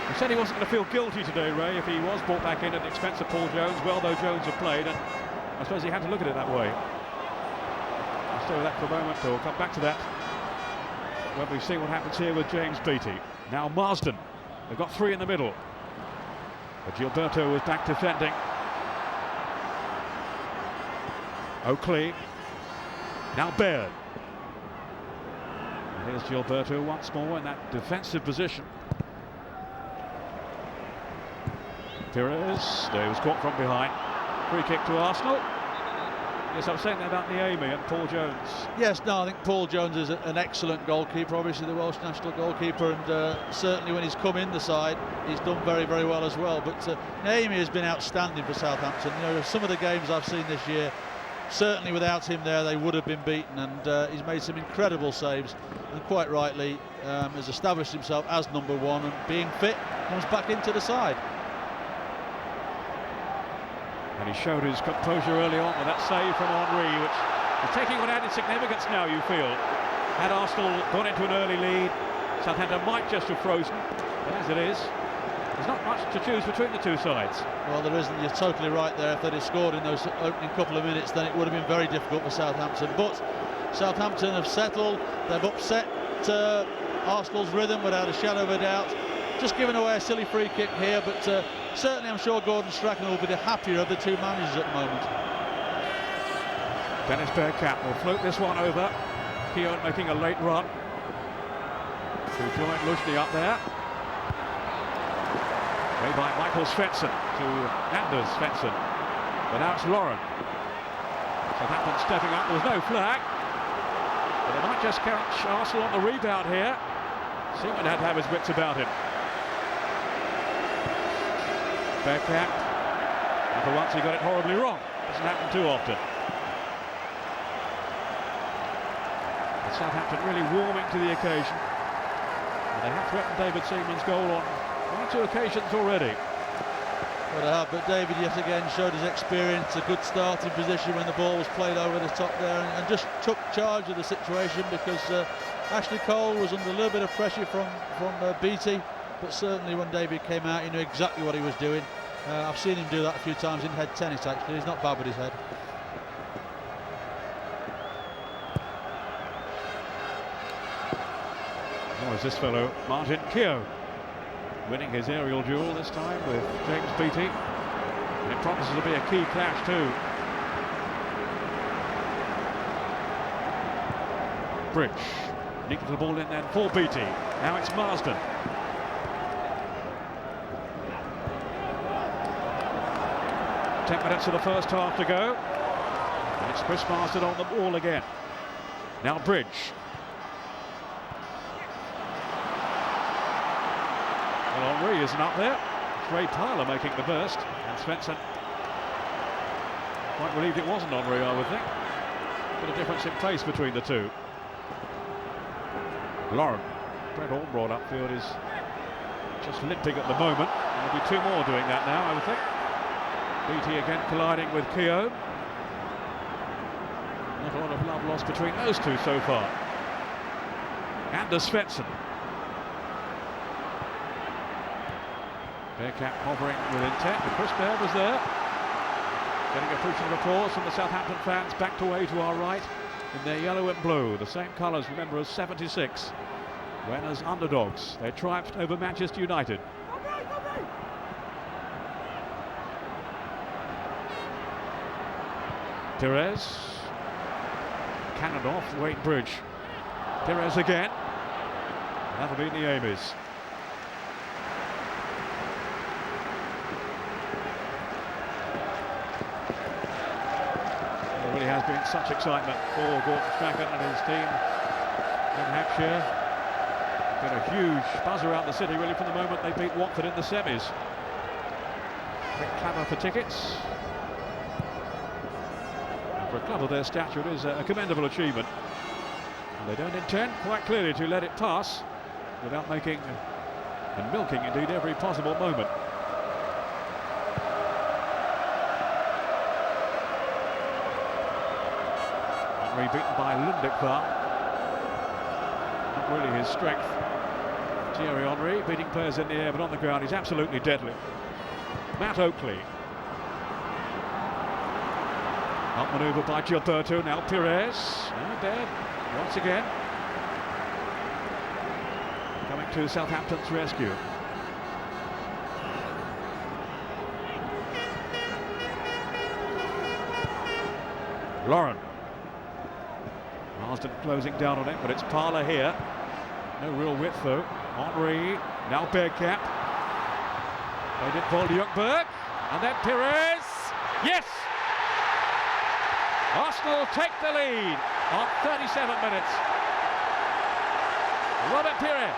He said he wasn't going to feel guilty today, Ray, if he was brought back in at the expense of Paul Jones. Well, though Jones had played, and I suppose he had to look at it that way. I'll stay with that for a moment, or come back to that when we see what happens here with James Beattie. Now Marsden. They've got 3 in the middle. But Gilberto was back defending. Oakley. Now Baird. And here's Gilberto once more in that defensive position. Pires. He was caught from behind. Free kick to Arsenal. Yes, I was saying that about Niemi and Paul Jones. Yes, no, I think Paul Jones is an excellent goalkeeper, obviously the Welsh national goalkeeper, and certainly when he's come in the side, he's done very, very well as well. But Niemi has been outstanding for Southampton. You know, some of the games I've seen this year, certainly without him there, they would have been beaten, and he's made some incredible saves, and quite rightly has established himself as number 1, and being fit, comes back into the side. And he showed his composure early on with that save from Henry, which is taking on added significance now, you feel. Had Arsenal gone into an early lead, Southampton might just have frozen. But as it is, there's not much to choose between the two sides. Well, there isn't. You're totally right there. If they'd have scored in those opening couple of minutes, then it would have been very difficult for Southampton. But Southampton have settled. They've upset Arsenal's rhythm without a shadow of a doubt. Just giving away a silly free kick here, but certainly I'm sure Gordon Strachan will be the happier of the two managers at the moment. Dennis Bearcat will float this one over. Keogh making a late run to join Luzhny up there. Made by Michael Svensson to Anders Svensson. But now it's Lauren. Southampton stepping up. There was no flag. But they might just catch Arsenal on the rebound here. Seaman had to have his wits about him. Bearcat, and for once he got it horribly wrong. Doesn't happen too often. But Southampton really warming to the occasion. And they have threatened David Seaman's goal on 1 or 2 occasions already. Well, they have, but David yet again showed his experience, a good starting position when the ball was played over the top there, and just took charge of the situation, because Ashley Cole was under a little bit of pressure from Beattie. But certainly when David came out, he knew exactly what he was doing. I've seen him do that a few times in head tennis, actually. He's not bad with his head. Nor is this fellow, Martin Keogh, winning his aerial duel this time with James Beattie. And it promises to be a key clash too. Bridge, nicking the ball in then for Beattie. Now it's Marsden. 10 minutes of the first half to go. And it's Chris Marsden on the ball again. Now Bridge. Well, Henry isn't up there. Ray Tyler making the burst. And Svensson quite relieved it wasn't Henry, I would think. Bit of difference in pace between the two. Lauren. Brett Ormrod upfield is just limping at the moment. There'll be 2 more doing that now, I would think. Beattie again colliding with Keogh. Not a lot of love lost between those two so far. and Svensson. Bearcat hovering with intent, but Chris Baird was there. Getting appreciative applause from the Southampton fans, backed away to our right in their yellow and blue, the same colours, remember, as 76, when as underdogs they triumphed over Manchester United. Perez, cannon off Wayne Bridge. Perez again, and that'll be the Amies. There really has been such excitement for Gordon Strachan and his team in Hampshire. Been a huge buzz around the city really from the moment they beat Watford in the semis. Big clamour for tickets. And for a club of their stature, it is a commendable achievement. And they don't intend quite clearly to let it pass without making and milking indeed every possible moment. Henry beaten by Lundekvar. Not really his strength. Thierry Henry beating players in the air, but on the ground he's absolutely deadly. Matt Oakley. Outmanoeuvred by Gilberto, now Perez. Baird once again. Coming to Southampton's rescue. Lauren. Marsden closing down on it, but it's Parler here. No real width though. Henry, now Bearcat. Played it for Ljungberg, and then Perez. Yes! Arsenal take the lead on 37 minutes. Robert Perez.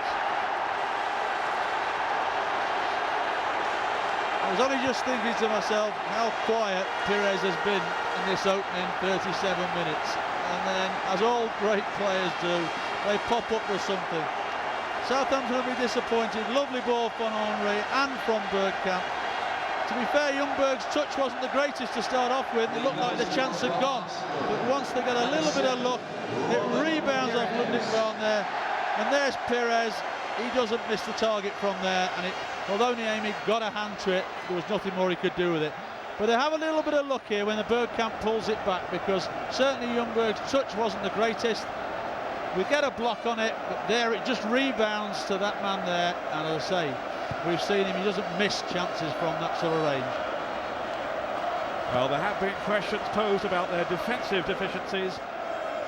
I was only just thinking to myself how quiet Perez has been in this opening 37 minutes. And then, as all great players do, they pop up with something. Southampton will be disappointed. Lovely ball from Henry and from Bergkamp. To be fair, Ljungberg's touch wasn't the greatest to start off with. It looked like the chance had gone. But once they get a little bit of luck, it rebounds off Lundekvar there. And there's Perez. He doesn't miss the target from there. And although Niemi got a hand to it, there was nothing more he could do with it. But they have a little bit of luck here when the Bergkamp pulls it back, because certainly Ljungberg's touch wasn't the greatest. We get a block on it, but there it just rebounds to that man there. And as I say, we've seen him, he doesn't miss chances from that sort of range. Well, there have been questions posed about their defensive deficiencies,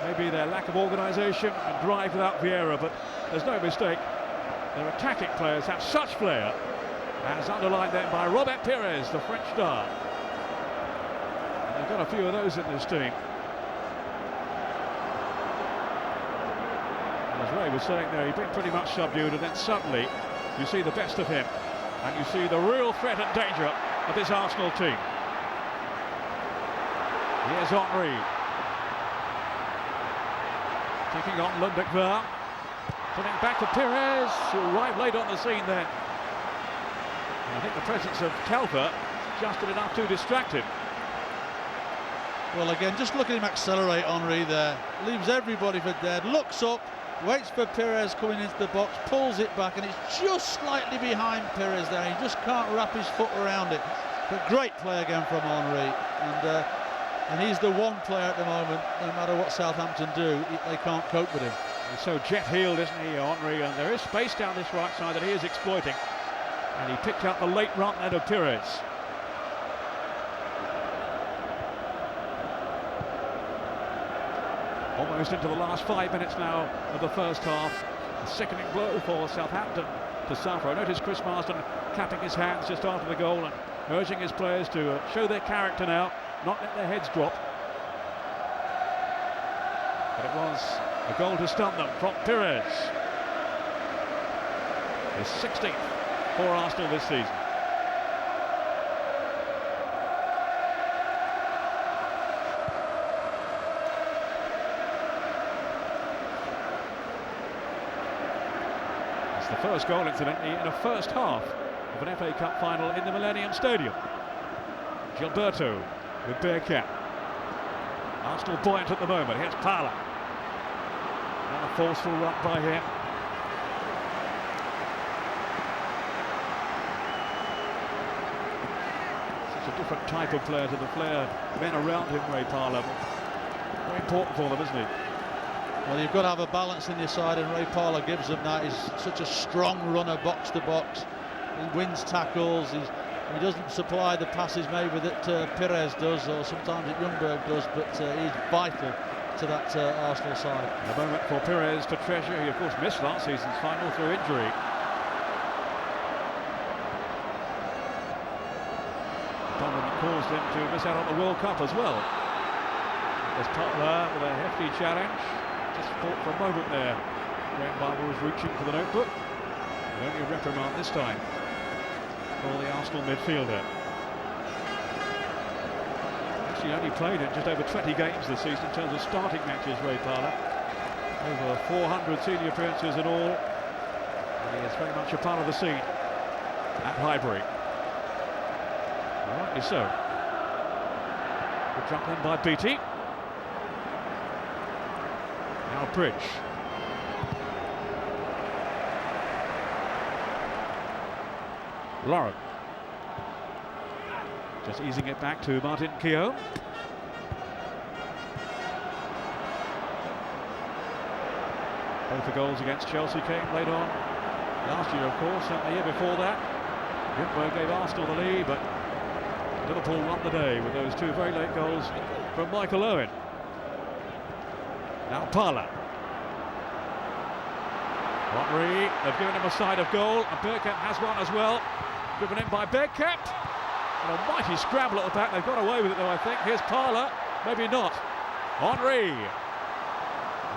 maybe their lack of organisation and drive without Vieira, but there's no mistake. Their attacking players have such flair, as underlined then by Robert Perez, the French star. And they've got a few of those in this team. As Ray was saying there, he'd been pretty much subdued, and then suddenly you see the best of him, and you see the real threat and danger of this Arsenal team. Here's Henry. Taking on Lundekvar. Putting it back to Perez, who arrived late on the scene then. And I think the presence of Telfer just did enough to distract him. Well, again, just look at him accelerate, Henry there. Leaves everybody for dead, looks up, waits for Perez coming into the box, pulls it back, and it's just slightly behind Perez there. He just can't wrap his foot around it. But great play again from Henry. And he's the one player at the moment, no matter what Southampton do, they can't cope with him. He's so jet-heeled, isn't he, Henry? And there is space down this right side that he is exploiting. And he picked up the late run then of Perez. Almost into the last 5 minutes now of the first half. A sickening blow for Southampton to suffer. I noticed Chris Marsden clapping his hands just after the goal and urging his players to show their character now, not let their heads drop. But it was a goal to stun them from Perez. His 16th for Arsenal this season. It's the first goal, incidentally, in a first half of an FA Cup final in the Millennium Stadium. Gilberto with Bearcat. Arsenal buoyant at the moment. Here's Parler. And a forceful run by him. It's a different type of player to the men around him, Ray Parlour. Very important for them, isn't he? Well, you've got to have a balance in your side, and Ray Parlour gives them that. He's such a strong runner, box to box. He wins tackles. He doesn't supply the passes maybe that Pires does, or sometimes that Ljungberg does, but he's vital to that Arsenal side. A moment for Pires to treasure. He, of course, missed last season's final through injury. Problem that caused him to miss out on the World Cup as well. There's Potler with a hefty challenge. Just fought for a moment there. Graham Barber was reaching for the notebook. And only a reprimand this time for the Arsenal midfielder. Actually only played in just over 20 games this season in terms of starting matches, Ray Parlour. Over 400 senior appearances in all. And he is very much a part of the scene at Highbury. Rightly so. Good jump in by Beattie. Now Bridge. Lauren. Just easing it back to Martin Keown. Both the goals against Chelsea came late on last year, of course, and the year before that. Ljungberg gave Arsenal the lead, but Liverpool won the day with those two very late goals from Michael Owen. Now Parlour. Henry, they've given him a side of goal, and Bergkamp has one as well. Driven in by Bergkamp. And a mighty scramble at the back. They've got away with it though, I think. Here's Parlour, maybe not. Henry. And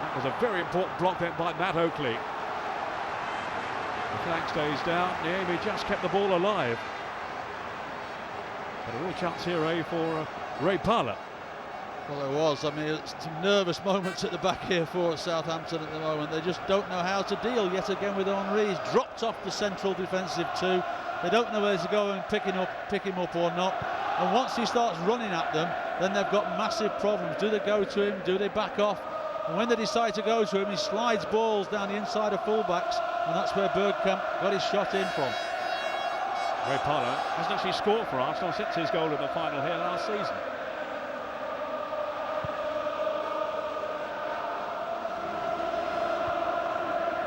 that was a very important block then by Matt Oakley. The flag stays down. Niemi just kept the ball alive. But a real chance here, for Ray Parlour. Well, there was. I mean, it's some nervous moments at the back here for Southampton at the moment. They just don't know how to deal yet again with Henry. He's dropped off the central defensive two. They don't know whether to go and pick him up or not. And once he starts running at them, then they've got massive problems. Do they go to him? Do they back off? And when they decide to go to him, he slides balls down the inside of fullbacks, and that's where Bergkamp got his shot in from. Ray Parlour hasn't actually scored for Arsenal since his goal in the final here last season.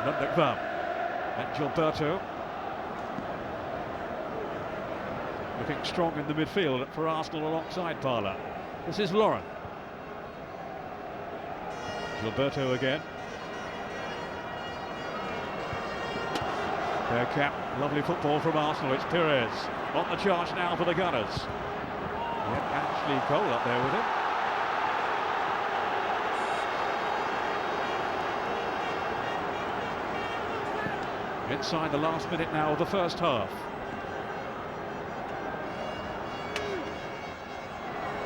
Lundekvam and Gilberto looking strong in the midfield for Arsenal alongside Parlour. This is Lauren. Gilberto again. Bergkamp, lovely football from Arsenal. It's Pires on the charge now for the Gunners. Yep, Ashley Cole up there with him. Inside the last minute now of the first half.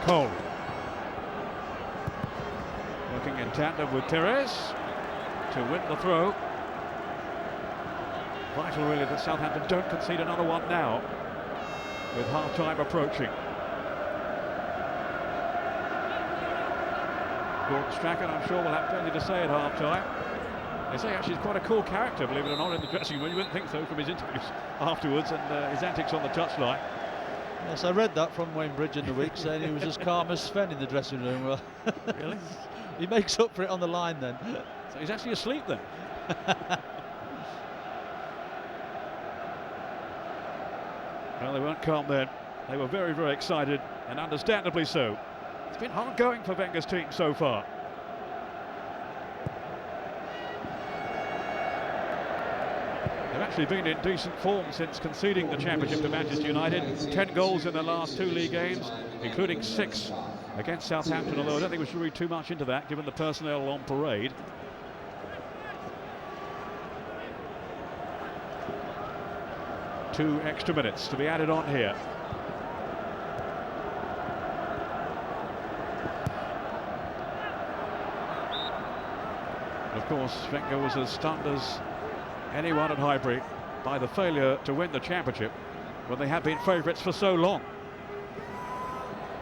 Cole. Working in tandem with Pires to win the throw. Vital really that Southampton don't concede another one now, with half-time approaching. Gordon Strachan, I'm sure, will have plenty to say at half-time. They say actually he's quite a cool character, believe it or not, in the dressing room. You wouldn't think so from his interviews afterwards and his antics on the touchline. Yes, I read that from Wayne Bridge in the week, saying he was as calm as Sven in the dressing room. Well, really? He makes up for it on the line then. So he's actually asleep then. Well, they weren't calm then. They were very, very excited, and understandably so. It's been hard going for Wenger's team so far. They've actually been in decent form since conceding the championship to Manchester United. 10 goals in their last 2 league games, including 6 against Southampton, although I don't think we should read too much into that, given the personnel on parade. Two extra minutes to be added on here. Of course, Wenger was as stunned as anyone at Highbury by the failure to win the championship when they had been favourites for so long.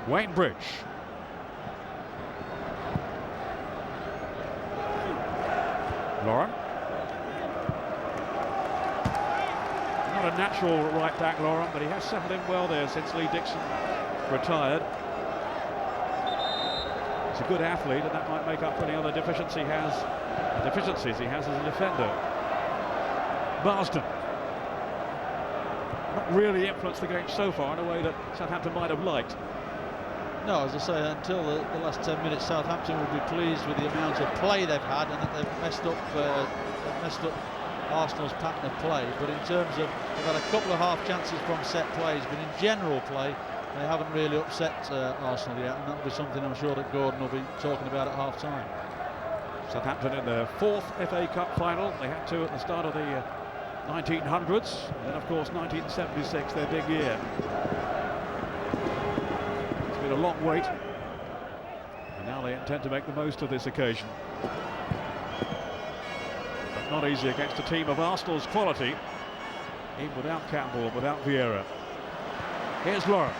Wayne Bridge. Lauren. Not a natural right back, Lauren, but he has settled in well there since Lee Dixon retired. He's a good athlete, and that might make up for any other deficiencies he has as a defender. Marsden not really influenced the game so far in a way that Southampton might have liked. No, as I say, until the last 10 minutes, Southampton will be pleased with the amount of play they've had, and that they've messed up Arsenal's pattern of play. But in terms of, they've had a couple of half chances from set plays, but in general play, they haven't really upset Arsenal yet, and that'll be something I'm sure that Gordon will be talking about at half time. Southampton in their 4th FA Cup final. They had to at the start of the 1900s, and then of course 1976, their big year. It's been a long wait, and now they intend to make the most of this occasion. But not easy against a team of Arsenal's quality, even without Campbell, without Vieira. Here's Lauren.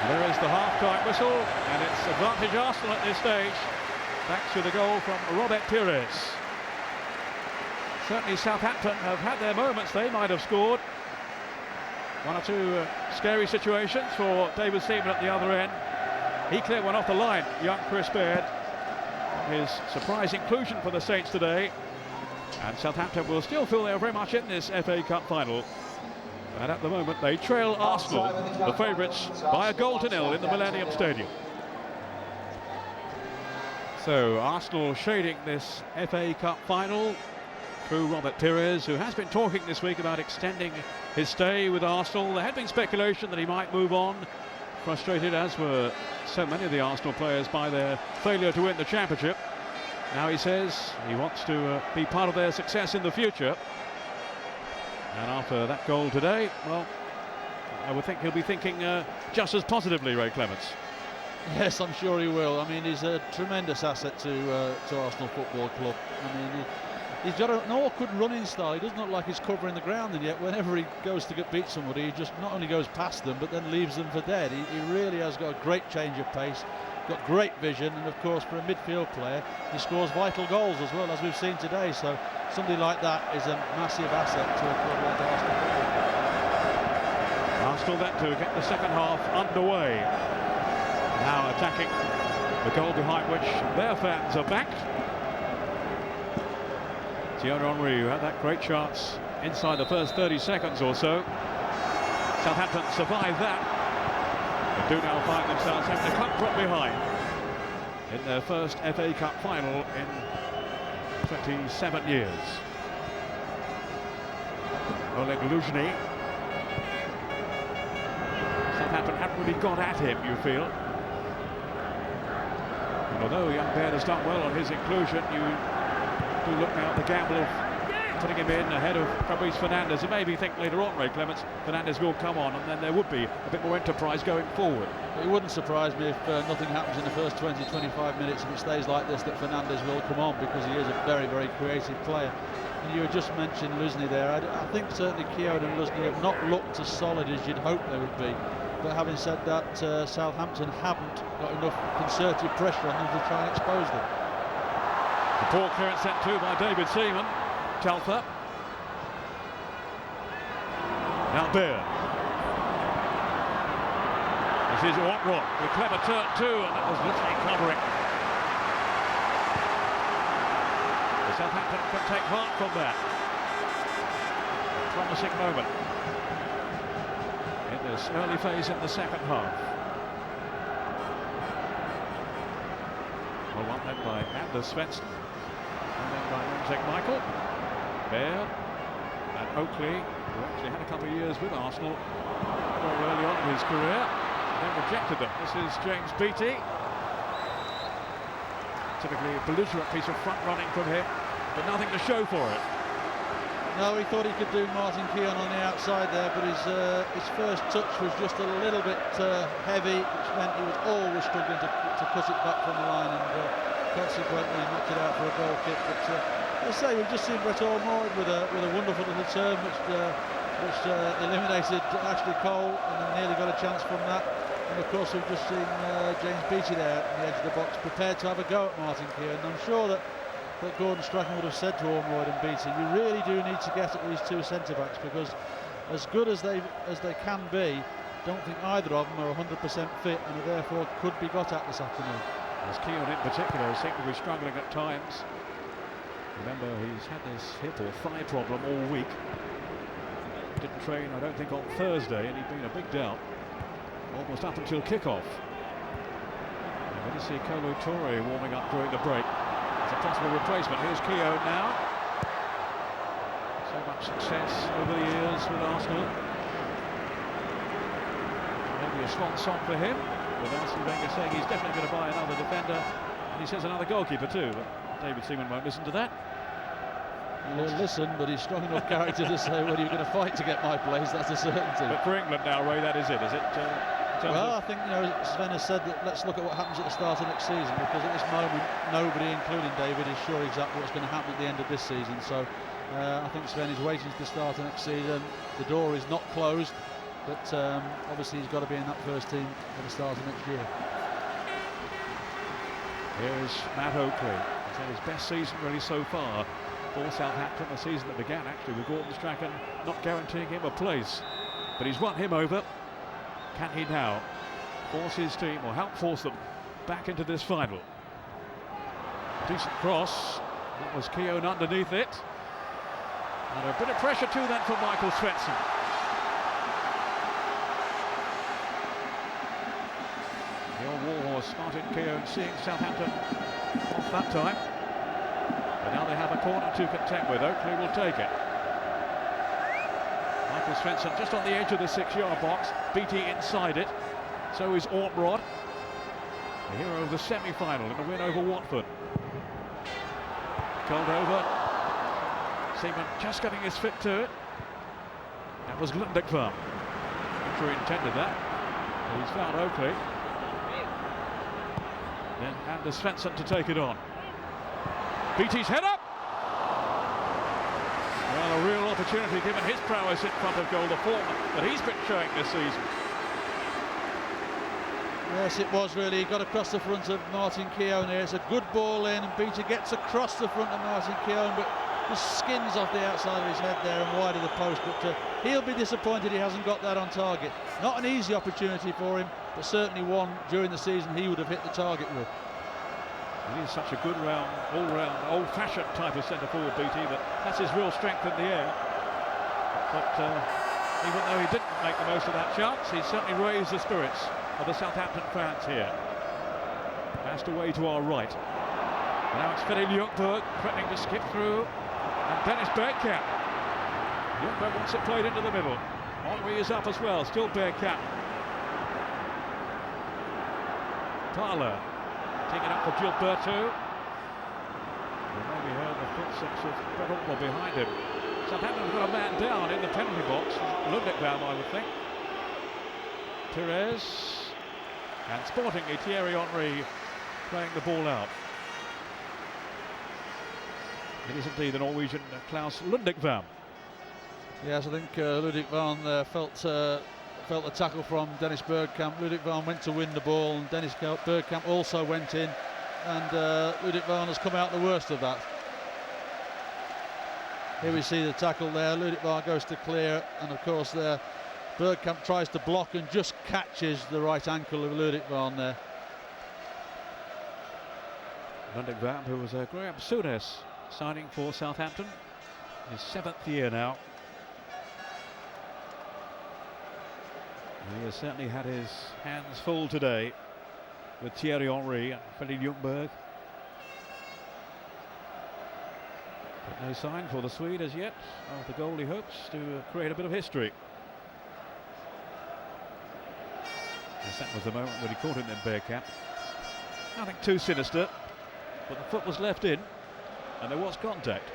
There is the half-time whistle, and it's advantage Arsenal at this stage, thanks to the goal from Robert Pires. Certainly Southampton have had their moments. They might have scored. One or two scary situations for David Seaman at the other end. He cleared one off the line, young Chris Baird. His surprise inclusion for the Saints today. And Southampton will still feel they're very much in this FA Cup final. And at the moment they trail Arsenal, the favourites, by a goal to nil in the Millennium Stadium. So Arsenal shading this FA Cup final through Robert Pires, who has been talking this week about extending his stay with Arsenal. There had been speculation that he might move on, frustrated as were so many of the Arsenal players by their failure to win the championship. Now he says he wants to be part of their success in the future. And after that goal today, well, I would think he'll be thinking just as positively, Ray Clements. Yes, I'm sure he will. I mean, he's a tremendous asset to Arsenal Football Club. I mean, he's got an awkward running style. He doesn't look like he's covering the ground, and yet whenever he goes to beat somebody, he just not only goes past them, but then leaves them for dead. He really has got a great change of pace, got great vision, and of course for a midfield player, he scores vital goals as well, as we've seen today. So somebody like that is a massive asset to a club like Arsenal. Arsenal then to get the second half underway. Now attacking the goal behind which their fans are backed. Thierry Henry, who had that great chance inside the first 30 seconds or so. Southampton survived that. They do now find themselves having to come from behind in their first FA Cup final in 27 years. Oleg Luzhny. Southampton haven't really got at him, you feel. And although young Baird has done well on his inclusion, you do look now at the gamble of putting him in ahead of Fabrice Fernandes, and maybe think later on, Ray Clements, Fernandes will come on, and then there would be a bit more enterprise going forward. It wouldn't surprise me if nothing happens in the first 20-25 minutes, if it stays like this, that Fernandes will come on, because he is a very, very creative player. And you had just mentioned Luzhny there. I think certainly Keown and Luzhny have not looked as solid as you'd hope they would be. But having said that, Southampton haven't got enough concerted pressure on them to try and expose them. The poor clearance sent to by David Seaman. Telfer. Now Baird. This is Watt with clever turn too, and that was literally covering. The Southampton can take heart from that. Promising moment in this early phase in the second half. Well, one led by Anders Svensson, and then by Ramsek Michael. Baird and Oakley, who actually had a couple of years with Arsenal very early on in his career, and then rejected them. This is James Beattie. Typically a belligerent piece of front running from him, but nothing to show for it. No, he thought he could do Martin Keown on the outside there, but his first touch was just a little bit heavy, which meant he was always struggling to cut it back from the line, and consequently knocked it out for a goal kick. But as I say, we've just seen Brett Ormond with a wonderful little turn, which eliminated Ashley Cole, and then nearly got a chance from that. And of course, we've just seen James Beattie there at the edge of the box, prepared to have a go at Martin Keown. And I'm sure that Gordon Strachan would have said to Ormond and Beattie, you really do need to get at these two centre-backs, because as good as they can be, don't think either of them are 100% fit and are therefore could be got at this afternoon. As Keown in particular seemed to be struggling at times. Remember, he's had this hip or thigh problem all week. Didn't train, I don't think, on Thursday, and he'd been a big doubt almost up until kickoff. Good to see Kolo Toure warming up during the break. It's a possible replacement. Here's Keown now. So much success over the years with Arsenal. Maybe a swan song for him, with Arsene Wenger saying he's definitely going to buy another defender, and he says another goalkeeper too, but David Seaman won't listen to that. He'll listen, but he's strong enough character to say, well, you're going to fight to get my place, that's a certainty. But for England now, Ray, that is it, is it? Well, I think, Sven has said that let's look at what happens at the start of next season, because at this moment nobody, including David, is sure exactly what's going to happen at the end of this season. So I think Sven is waiting to the start of next season. The door is not closed, but obviously he's got to be in that first team at the start of next year. Here's Matt Oakley. He's had his best season really so far for Southampton, a season that began actually with Gordon Strachan not guaranteeing him a place, but he's won him over. Can he now force his team, or help force them, back into this final? Decent cross. That was Keown underneath it. And a bit of pressure too then for Michael Svensson. The old warhorse, Martin Keown, seeing Southampton off that time. But now they have a corner to contend with. Oakley will take it. Michael Svensson just on the edge of the 6-yard box. Beattie inside it. So is Ortrod, the hero of the semi-final in the win over Watford. Called over. Seaman just getting his foot to it. That was Lundekvam. I'm sure he intended that. He's found Oakley. Then Anders Svensson to take it on. Beattie's head up. Well, a real opportunity given his prowess in front of goal, the form that he's been showing this season. Yes, it was really. He got across the front of Martin Keown here. It's a good ball in, and Beattie gets across the front of Martin Keown, but just skins off the outside of his head there and wide of the post. But he'll be disappointed he hasn't got that on target. Not an easy opportunity for him, but certainly one during the season he would have hit the target with. He is such a good round, all-round, old-fashioned type of centre-forward, Beattie, that that's his real strength in the air. But even though he didn't make the most of that chance, he certainly raised the spirits of the Southampton fans here. Passed away to our right. And now it's Freddy Ljungberg threatening to skip through. And Dennis Bergkamp. Ljungberg wants it played into the middle. Henry is up as well, still Bergkamp. Parler. Taking up for Gilberto. Maybe heard the footsteps of Brett Ortwell behind him. Southampton's got a man down in the penalty box. Lundekvam, I would think. Perez. And sportingly, Thierry Henry playing the ball out. It is indeed the Norwegian Klaus Lundekvam. Yes, I think Lundekvam felt the tackle from Dennis Bergkamp. Lundekvam went to win the ball, and Dennis Bergkamp also went in, and Lundekvam has come out the worst of that. Here we see the tackle there. Lundekvam goes to clear, and of course there Bergkamp tries to block and just catches the right ankle of Lundekvam there. Lundekvam, who was Graham Souness signing for Southampton, his 7th year now. He has certainly had his hands full today with Thierry Henry and Freddy Ljungberg. But no sign for the Swede as yet of the goal he hopes to create a bit of history. Yes, that was the moment when he caught him in Bergkamp. Nothing too sinister, but the foot was left in and there was contact.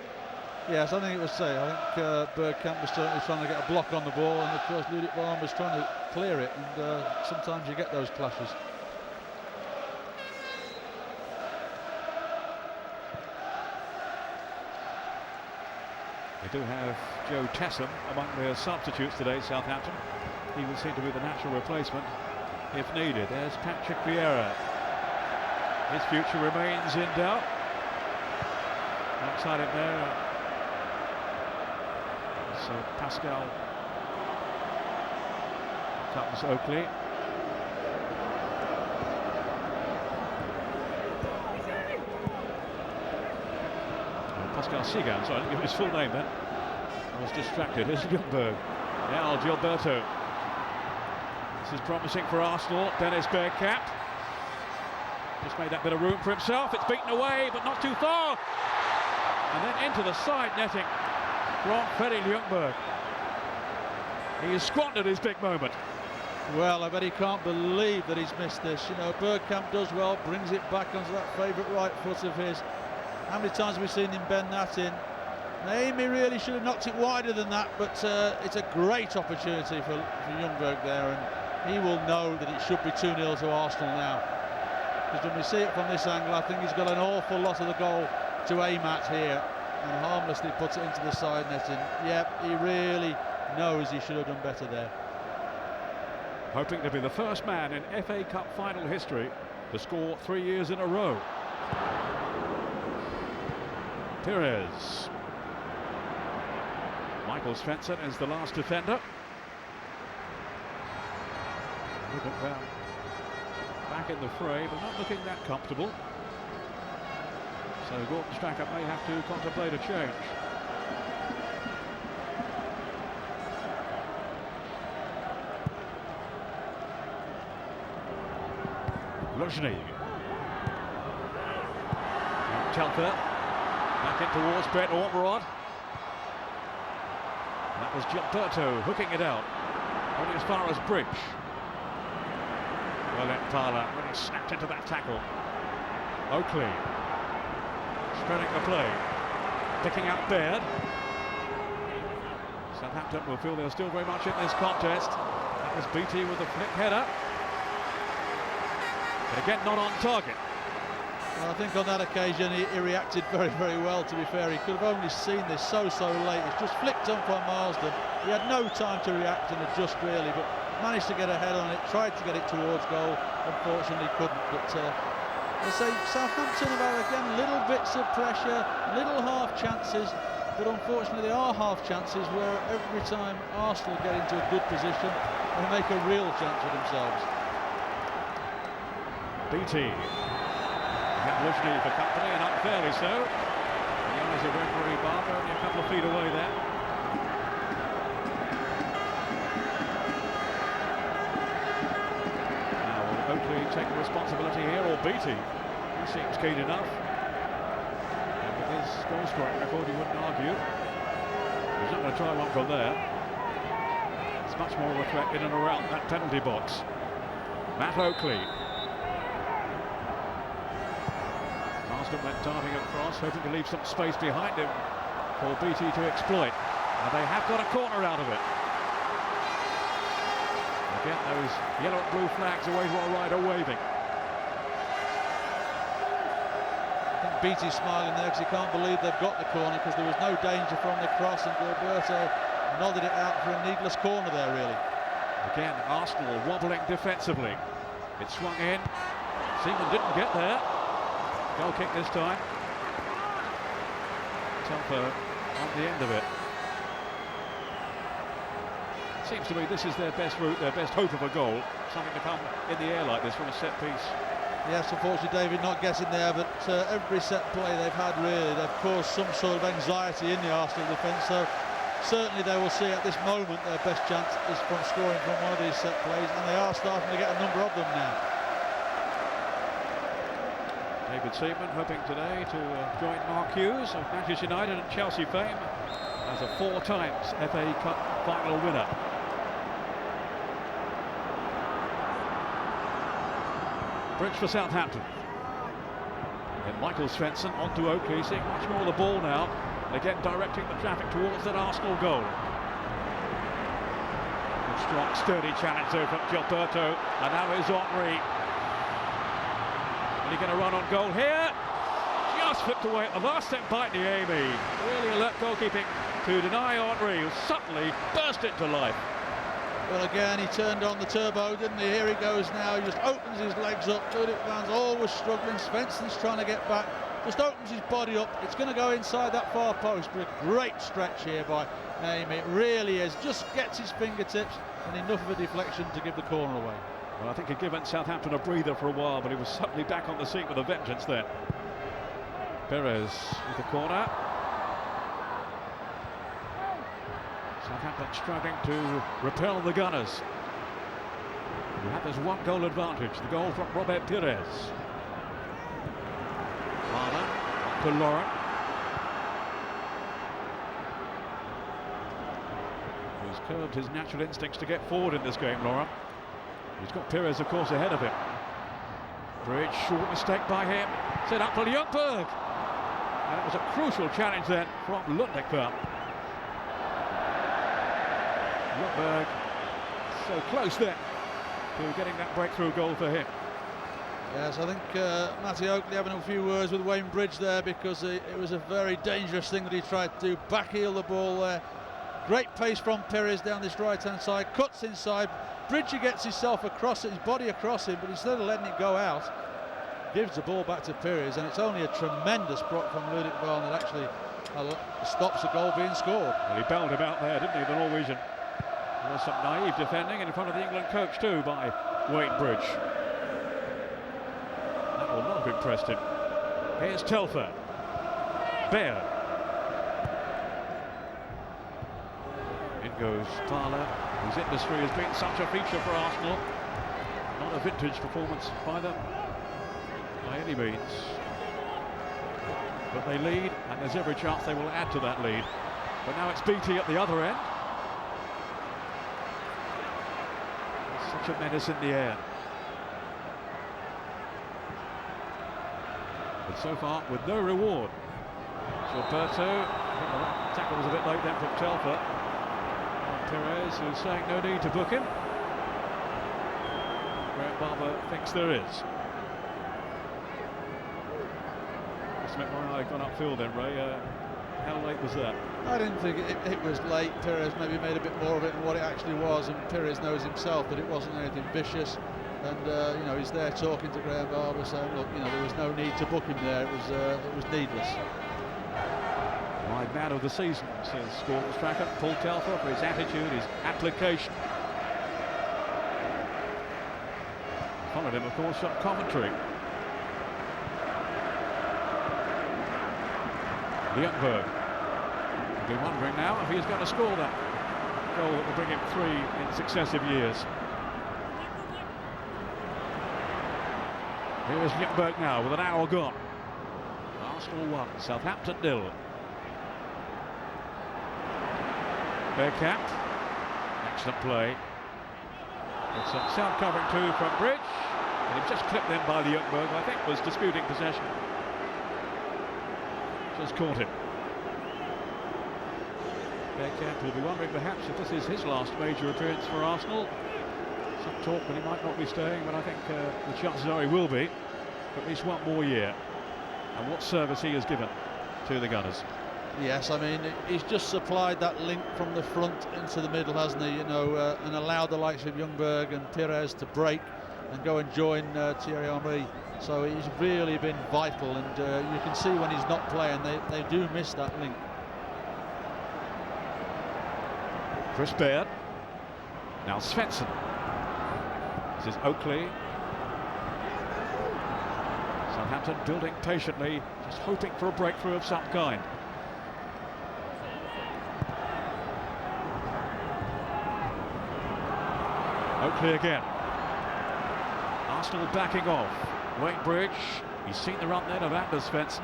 Yes, I think it was safe. I think Bergkamp was certainly trying to get a block on the ball, and of course Lundekvam was trying to clear it, and sometimes you get those clashes. They do have Joe Tessam among their substitutes today, Southampton. He will seem to be the natural replacement if needed. There's Patrick Vieira. His future remains in doubt. Outside him there, so Pascal comes Oakley. Pascal Sigan, sorry, I didn't give his full name then. I was distracted. Here's Ljungberg. Now Gilberto. This is promising for Arsenal. Dennis Bergkamp. Just made that bit of room for himself. It's beaten away, but not too far. And then into the side netting from Freddie Ljungberg. He has squandered his big moment. Well, I bet he can't believe that he's missed this. You know, Bergkamp does well, brings it back onto that favourite right foot of his. How many times have we seen him bend that in? Amy really should have knocked it wider than that, but it's a great opportunity for Ljungberg there, and he will know that it should be 2-0 to Arsenal now. Because when we see it from this angle, I think he's got an awful lot of the goal to aim at here, and harmlessly puts it into the side netting. Yep, he really knows he should have done better there. Hoping to be the first man in FA Cup final history to score 3 years in a row. Pires. Michael Svensson is the last defender. Back in the fray, but not looking that comfortable. So Gordon Strachan may have to contemplate a change. Luzhny. Telfer. Back in towards Brett Ormerod. That was Gilberto hooking it out. Only as far as Bridge. Thala really snapped into that tackle. Oakley. Spreading the play. Picking out Baird. Southampton will feel they're still very much in this contest. That was BT with a flick header. But again, not on target. Well, I think on that occasion he reacted very, very well, to be fair. He could have only seen this so late. It's just flicked on from Marsden. He had no time to react and adjust really, but managed to get ahead on it, tried to get it towards goal, unfortunately couldn't. But I say Southampton have had, again, little bits of pressure, little half chances, but unfortunately they are half chances where every time Arsenal get into a good position, they make a real chance for themselves. BT. Luzhny for company, and unfairly so. The eyes of referee Barber only a couple of feet away there. Now will Oakley take the responsibility here, or BT? He seems keen enough. And with his goal scoring record, you wouldn't argue. He's not going to try one from there. It's much more of a threat in and around that penalty box. Matt Oakley. Went darting across, hoping to leave some space behind him for BT to exploit. And they have got a corner out of it. Again, those yellow and blue flags away to our right are waving. I think BT's smiling there because he can't believe they've got the corner, because there was no danger from the cross, and Gilberto nodded it out for a needless corner there, really. Again, Arsenal wobbling defensively. It swung in. Seaman didn't get there. Goal kick this time. Telfer on the end of it. It seems to me this is their best route, their best hope of a goal. Something to come in the air like this from a set piece. Yes, unfortunately, David, not getting there, but every set play they've had, really, they've caused some sort of anxiety in the Arsenal defence. So certainly they will see at this moment their best chance is from scoring from one of these set plays, and they are starting to get a number of them now. David Seaman hoping today to join Mark Hughes of Manchester United and Chelsea fame as a 4 times FA Cup final winner. Bridge for Southampton. And Michael Svensson onto Oakley, seeing much more of the ball now. Again, directing the traffic towards that Arsenal goal. A strong, sturdy challenge there from Gilberto, and now is Henry. He's going to run on goal here. Just flipped away at the last step by Niemi. Really alert goalkeeping to deny Henry, who suddenly burst into life. Well, again, he turned on the turbo, didn't he? Here he goes now. He just opens his legs up. Ludic Van's always struggling. Svensson's trying to get back. Just opens his body up. It's going to go inside that far post, but a great stretch here by Niemi. It really is. Just gets his fingertips and enough of a deflection to give the corner away. Well, I think he'd given Southampton a breather for a while, but he was suddenly back on the scene with a vengeance there. Perez with the corner. Southampton struggling to repel the Gunners. We have this one goal advantage, the goal from Robert Perez. Marlon to Laurent. He's curbed his natural instincts to get forward in this game, Laurent. He's got Perez, of course, ahead of him. Bridge, short mistake by him. Set up for Ljungberg. And it was a crucial challenge then from Lundekvam. Ljungberg so close there to getting that breakthrough goal for him. Yes, I think Matty Oakley having a few words with Wayne Bridge there, because it was a very dangerous thing that he tried to do. Backheel the ball there. Great pace from Perez down this right-hand side. Cuts inside. Bridge gets himself across it, his body across him, but instead of letting it go out, gives the ball back to Perez, and it's only a tremendous block from Lundekvam that actually stops the goal being scored. Well, he bailed him out there, didn't he, the Norwegian? There was some naive defending in front of the England coach too by Wayne Bridge. That will not have impressed him. Here's Telfer. Baird. In goes Thaler, whose industry has been such a feature for Arsenal. Not a vintage performance by them, by any means. But they lead, and there's every chance they will add to that lead. But now it's BT at the other end. Such a menace in the air. But so far, with no reward. Gilberto, I think the tackle was a bit late then from Telfer. Perez, who's saying no need to book him. Graham Barber thinks there is. Must admit my eye gone upfield then, Ray. How late was that? I didn't think it was late. Perez maybe made a bit more of it than what it actually was, and Perez knows himself that it wasn't anything vicious. And you know, he's there talking to Graham Barber, saying, look, you know, there was no need to book him there. It was needless. My man of the season, says Gordon Strachan. Paul Telfer for his attitude, his application. Followed him, of course, on commentary. Ljungberg will be wondering now if he's going to score that goal that will bring him 3 in successive years. Here is Ljungberg now with an hour gone. Arsenal 1, Southampton 0. Bergkamp, excellent play. With some sound covering too from Bridge, and he just clipped them by Ljungberg, I think was disputing possession. Just caught him. Bergkamp will be wondering perhaps if this is his last major appearance for Arsenal. Some talk that he might not be staying, but I think the chances are he will be for at least one more year. And what service he has given to the Gunners. Yes, I mean, he's just supplied that link from the front into the middle, hasn't he? You know, and allowed the likes of Ljungberg and Perez to break and go and join Thierry Henry. So he's really been vital, and you can see when he's not playing, they do miss that link. Chris Baird. Now Svensson. This is Oakley. Southampton building patiently, just hoping for a breakthrough of some kind. Oakley again. Arsenal backing off. Wayne Bridge, he's seen the run then of Anders Svensson.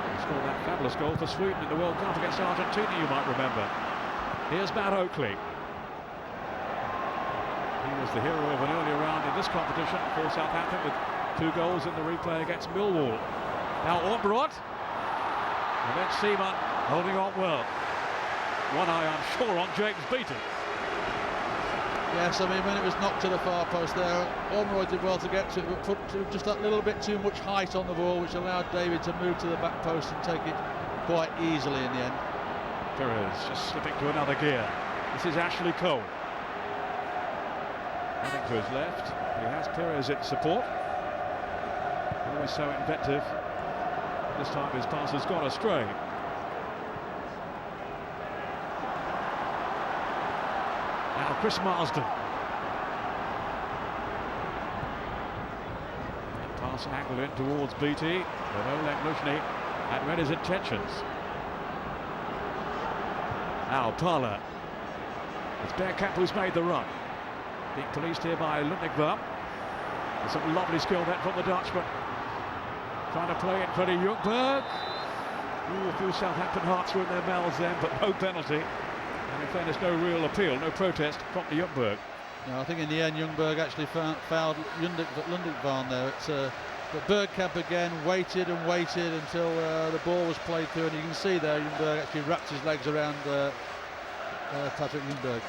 He scored that fabulous goal for Sweden in the World Cup against Argentina, you might remember. Here's Matt Oakley. He was the hero of an earlier round in this competition for Southampton with 2 goals in the replay against Millwall. Now Ormbrod, and then Seaman holding on well. One eye, I'm sure, on James Beattie. Yes, I mean, when it was knocked to the far post there, Ormbrod did well to get to it, but put just that little bit too much height on the ball, which allowed David to move to the back post and take it quite easily in the end. Perez just slipping to another gear. This is Ashley Cole. Running to his left. He has Perez in support. Always so inventive. This time his pass has gone astray. Now Chris Marsden. Pass angled in towards Beattie, but Oleg Lushny had read his intentions. Now Parler. It's Bergkamp who's made the run. Being policed here by Lundekvam. There's some lovely skill then from the Dutchman. Trying to play in front of Ljungberg. Ooh, a few Southampton hearts were in their mouths then, but no penalty. And in fairness, no real appeal, no protest from the Ljungberg. No, I think in the end Ljungberg actually fouled Lundekvam there. But Bergkamp again waited and waited until the ball was played through, and you can see there Ljungberg actually wrapped his legs around Patrick Ljungberg.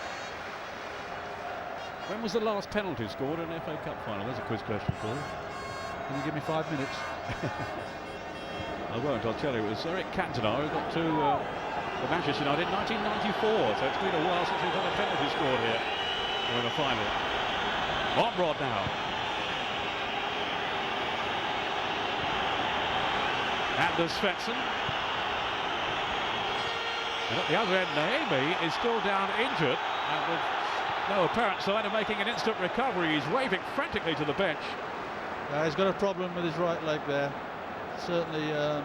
When was the last penalty scored in an FA Cup final? There's a quiz question for you. Can you give me 5 minutes? I won't, I'll tell you. It was Eric Cantona who got to the Manchester United in 1994, so it's been a while since we've had a penalty scored here in a final. Omrod now. Anders Svensson. And at the other end, Naemi is still down injured, and with no apparent sign of making an instant recovery. He's waving frantically to the bench. He's got a problem with his right leg there. Certainly, I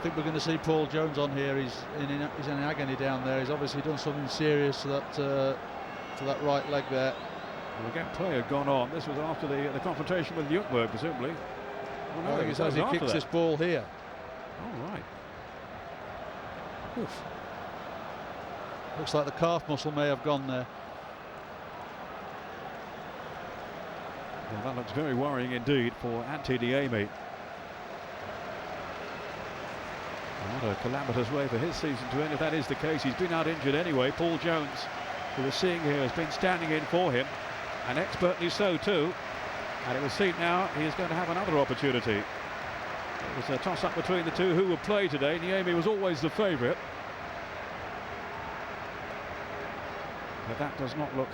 think we're going to see Paul Jones on here. He's in agony down there. He's obviously done something serious to that right leg there. Well, again, play had gone on. This was after the confrontation with Ljungberg, presumably. Oh, no, I think it's as he kicks this ball here. Oh, right. Oof. Looks like the calf muscle may have gone there. Well, that looks very worrying indeed for Ante Niemi. What a calamitous way for his season to end. If that is the case, he's been out injured anyway. Paul Jones, who we're seeing here, has been standing in for him, and expertly so too. And it was seen now he is going to have another opportunity. It was a toss-up between the two who would play today. Niemi was always the favourite. But that does not look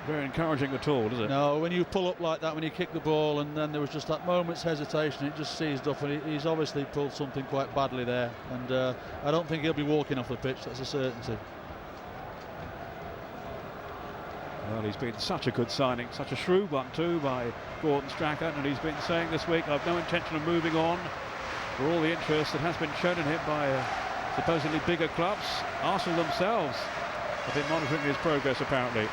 very encouraging at all, does it? No, when you pull up like that, when you kick the ball, and then there was just that moment's hesitation, it just seized up, and he's obviously pulled something quite badly there. And I don't think he'll be walking off the pitch, that's a certainty. Well, he's been such a good signing, such a shrewd one too by Gordon Strachan, and he's been saying this week, I've no intention of moving on, for all the interest that has been shown in him by supposedly bigger clubs. Arsenal themselves have been monitoring his progress apparently.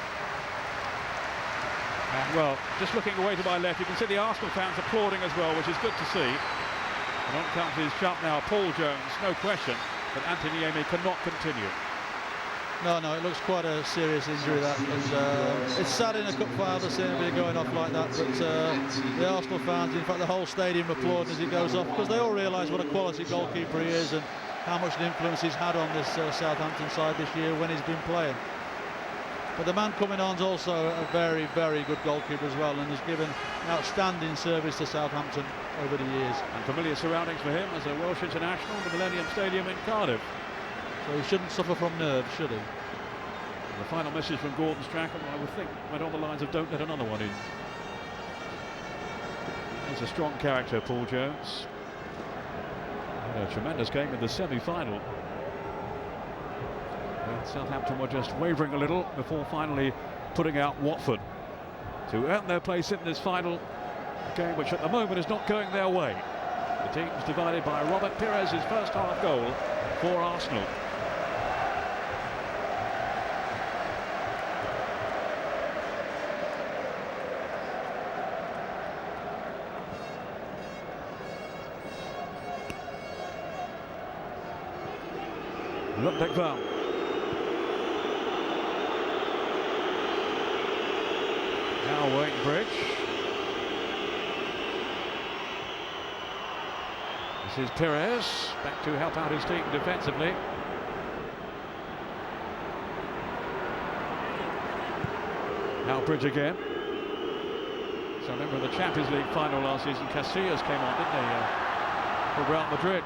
And well, just looking away to my left, you can see the Arsenal fans applauding as well, which is good to see. And on comes his chump now, Paul Jones, no question, but Ante Niemi cannot continue. No, it looks quite a serious injury, that. It's sad in a cup final to see him going off like that, but the Arsenal fans, in fact the whole stadium applauding as he goes off, because they all realise what a quality goalkeeper he is and how much an influence he's had on this Southampton side this year when he's been playing. But the man coming on is also a very, very good goalkeeper as well, and has given outstanding service to Southampton over the years. And familiar surroundings for him as a Welsh international at the Millennium Stadium in Cardiff. So he shouldn't suffer from nerves, should he? And the final message from Gordon Strachan, I would think, went on the lines of don't let another one in. He's a strong character, Paul Jones. Had a tremendous game in the semi-final. And Southampton were just wavering a little before finally putting out Watford to earn their place in this final game, which at the moment is not going their way. The team's divided by Robert Pires' first half goal for Arsenal. Lundekvam. Now Wayne Bridge. This is Pires back to help out his team defensively. Now Bridge again. So remember the Champions League final last season, Casillas came on, didn't they, for Real Madrid.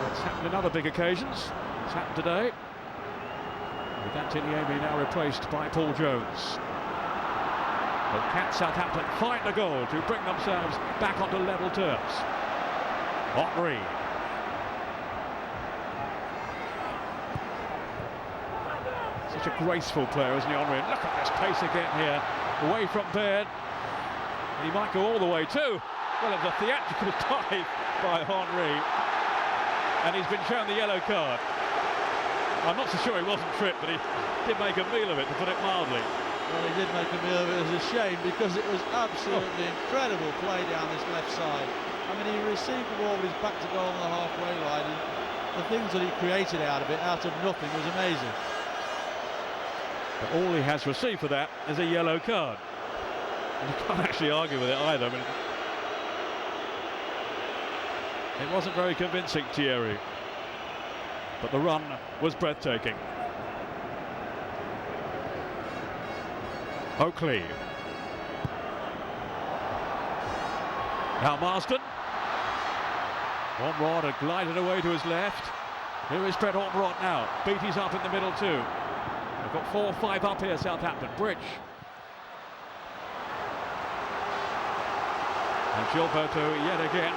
It's happened in other big occasions. It's happened today. With Ante Niemi now replaced by Paul Jones. But can Southampton find a goal to bring themselves back onto level terms? Henry. such a graceful player, isn't he, Henry? And look at this pace again here, away from Baird. He might go all the way too. Well, it was a theatrical dive by Henry, and he's been shown the yellow card. I'm not so sure he wasn't tripped, but he did make a meal of it, to put it mildly. Well, he did make a meal of it. It was a shame because it was absolutely incredible play down this left side. I mean, he received the ball with his back to goal on the halfway line, and the things that he created out of it, out of nothing, was amazing. But all he has received for that is a yellow card. And you can't actually argue with it either. I mean, it wasn't very convincing, Thierry. But the run was breathtaking. Oakley. Now Marsden. Ormerod had glided away to his left. Here is Brett Ormerod now. Beattie's up in the middle too. They've got 4 or 5 up here, Southampton. Bridge. And Gilberto yet again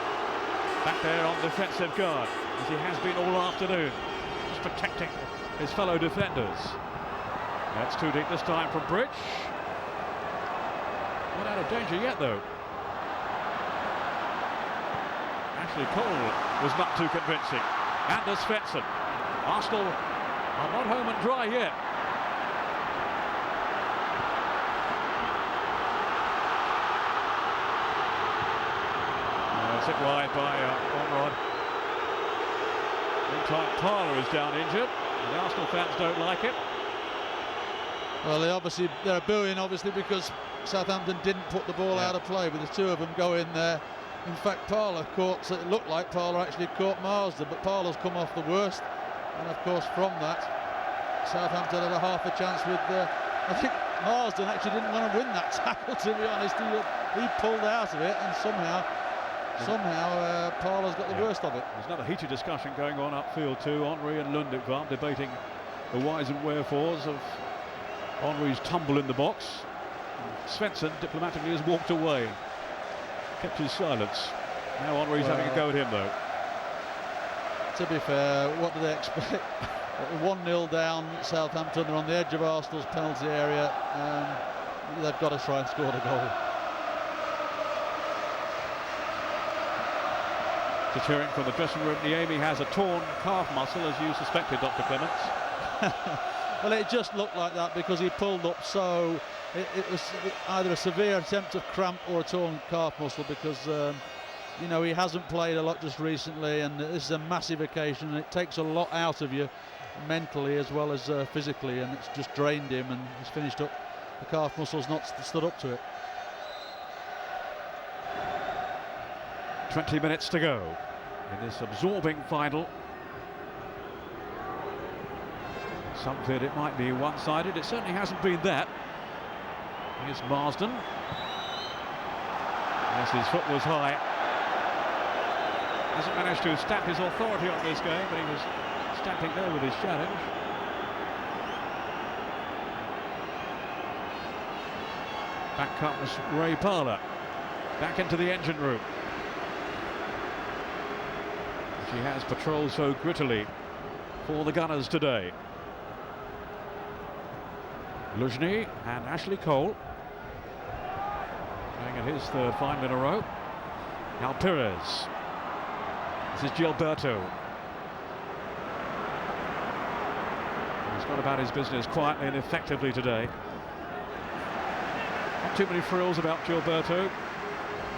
back there on defensive guard, as he has been all afternoon, just protecting his fellow defenders. That's too deep this time from Bridge. Not out of danger yet though. Ashley Cole was not too convincing. Anders Svensson. Arsenal are not home and dry yet. It's hit wide by Ormerod. Meantime, Parler is down injured. And the Arsenal fans don't like it. Well, they're booing obviously because Southampton didn't put the ball out of play, with the two of them going there. In fact, Parler caught, so it looked like Parler actually caught Marsden, but Parler's come off the worst. And of course, from that, Southampton had a half a chance with I think Marsden actually didn't want to win that tackle, to be honest. He pulled out of it, and somehow Parler's got the worst of it. There's another heated discussion going on upfield too. Henry and Lundekvam debating the whys and wherefores of Henry's tumble in the box. Svensson diplomatically has walked away, kept his silence. Now Henry's having a go at him though. To be fair, what do they expect? 1-0 down, Southampton are on the edge of Arsenal's penalty area, and they've got to try and score the goal. Just hearing from the dressing room, Niemi has a torn calf muscle, as you suspected, Dr. Clements. Well, it just looked like that because he pulled up so. It was either a severe attempt of cramp or a torn calf muscle, because you know, he hasn't played a lot just recently, and this is a massive occasion, and it takes a lot out of you mentally as well as physically, and it's just drained him, and he's finished up. The calf muscle's not stood up to it. 20 minutes to go in this absorbing final. Some feared it might be one-sided. It certainly hasn't been that. Here's Marsden. Yes, his foot was high. Hasn't managed to stamp his authority on this game, but he was stamping there with his challenge. Back comes Ray Parler. Back into the engine room. She has patrolled so grittily for the Gunners today. Luzhny and Ashley Cole playing at his 3rd final in a row. Now Perez. This is Gilberto. He's gone about his business quietly and effectively today. Not too many frills about Gilberto.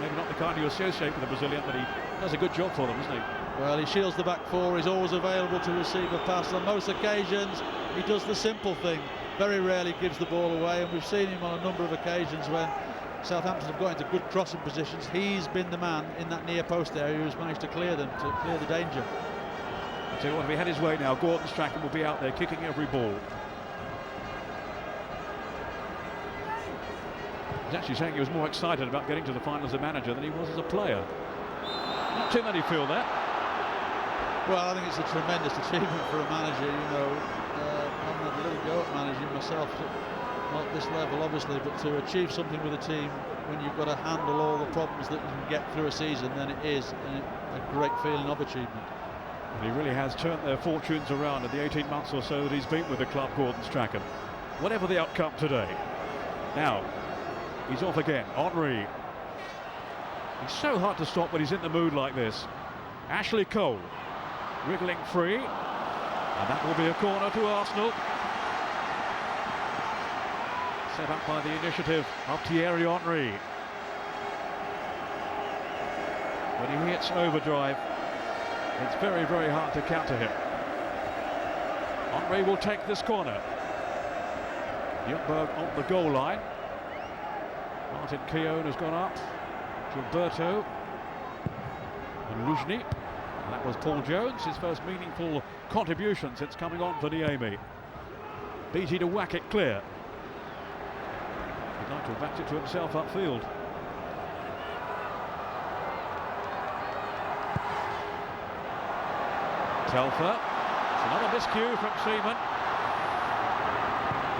Maybe not the kind you associate with the Brazilian, but he does a good job for them, doesn't he? Well, he shields the back four. He's always available to receive a pass. On most occasions, he does the simple thing. Very rarely gives the ball away, and we've seen him on a number of occasions when Southampton have got into good crossing positions. He's been the man in that near post area who's managed to clear them, to clear the danger. I tell you what, if he had his way now, Gordon Strachan will be out there kicking every ball. He's actually saying he was more excited about getting to the final as a manager than he was as a player. Not too many feel that. Well, I think it's a tremendous achievement for a manager, you know. I'm had a little go at managing myself, not at this level obviously, but to achieve something with a team when you've got to handle all the problems that you can get through a season, then it is a great feeling of achievement. He really has turned their fortunes around in the 18 months or so that he's been with the club, Gordon Strachan. Whatever the outcome today. Now, he's off again. Henry. He's so hard to stop when he's in the mood like this. Ashley Cole wriggling free. And that will be a corner to Arsenal. Set up by the initiative of Thierry Henry. When he hits overdrive, it's very, very hard to counter him. Henry will take this corner. Ljungberg on the goal line. Martin Keown has gone up. Gilberto and Luzhny. And that was Paul Jones, his first meaningful contribution since coming on for Niemi. Beattie to whack it clear. He'd like to have backed it to himself upfield. Telfer. It's another miscue from Seaman.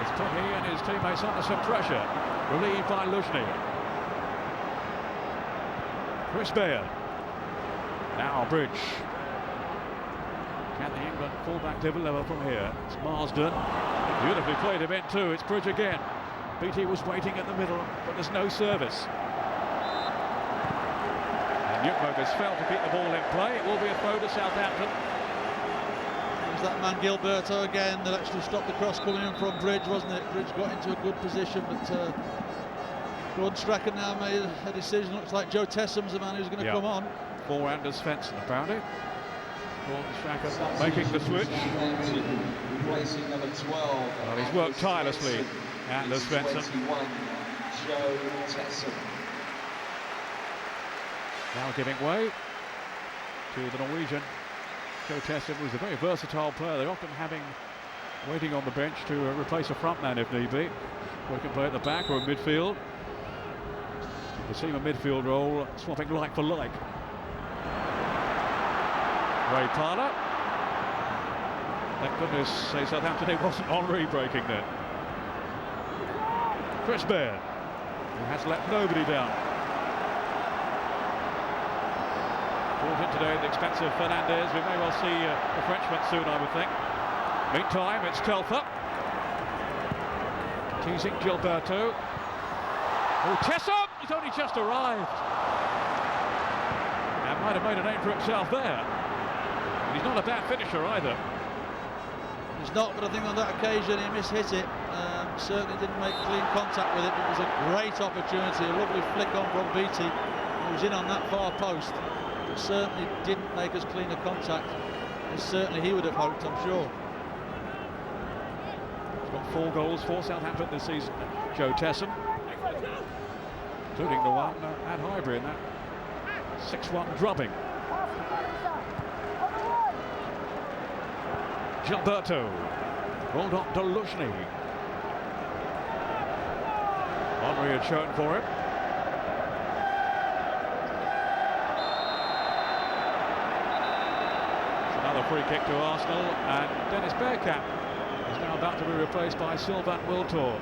It's put he and his teammates under some pressure. Relieved by Luzhny. Chris Baird. Now Bridge. Can the England fullback deliver from here? It's Marsden. Beautifully played him in too. It's Bridge again. Beattie was waiting in the middle, but there's no service. And Ljungberg has failed to keep the ball in play. It will be a throw to Southampton. It was that man Gilberto again that actually stopped the cross coming in from Bridge, wasn't it? Bridge got into a good position, but Gordon Strachan now made a decision. Looks like Joe Tessum's the man who's going to come on. For Anders Svensson, apparently. Gordon Strachan making the switch. Replacing number 12. Well, he's worked tirelessly, Anders Svensson. Joe Tessum. Now giving way to the Norwegian. Joe Tessum was a very versatile player. They often have him waiting on the bench to replace a front man if need be. Or he can play at the back or in midfield. The seam a midfield role, swapping like for like. Ray Parlour. Thank goodness, say Southampton, it wasn't Henry breaking there. Chris Baird, who has let nobody down. Brought in today the expensive Fernandez. We may well see a Frenchman soon, I would think. Meantime, it's Telfer. Teasing Gilberto. Oh, Tessum! He's only just arrived. And might have made a name for himself there. And he's not a bad finisher either. He's not, but I think on that occasion he mishit it. Certainly didn't make clean contact with it, but it was a great opportunity. A lovely flick on from Beattie. He was in on that far post, but certainly didn't make as clean a contact as certainly he would have hoped, I'm sure. He's got 4 goals for Southampton this season, Joe Tessum, including the one at Highbury in that 6-1 drubbing. Gilberto rolled up to Luzhny. Henry had shown for him. It's another free kick to Arsenal, and Dennis Bergkamp is now about to be replaced by Sylvain Wiltord.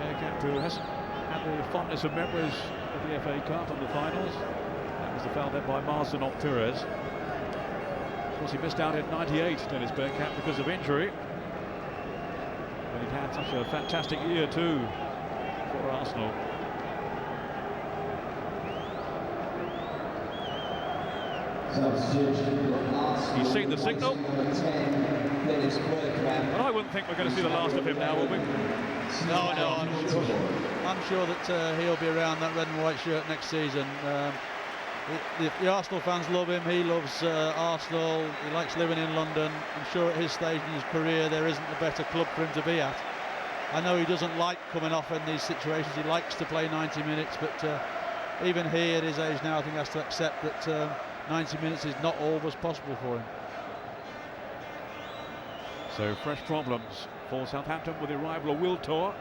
Bergkamp, who hasn't had the fondness of memories of the FA Cup and the finals. That was the foul there by Marsden on Pires. Of course, he missed out in '98, Dennis Bergkamp, because of injury. But he'd had such a fantastic year too for Arsenal. He's seen the signal. But I wouldn't think we're going to see the last of him now, will we? No, I'm sure that he'll be around that red and white shirt next season. The Arsenal fans love him. He loves Arsenal. He likes living in London. I'm sure at his stage in his career there isn't a better club for him to be at. I know he doesn't like coming off in these situations. He likes to play 90 minutes, but even he at his age now I think has to accept that 90 minutes is not always possible for him. So fresh problems for Southampton with the arrival of Wiltord.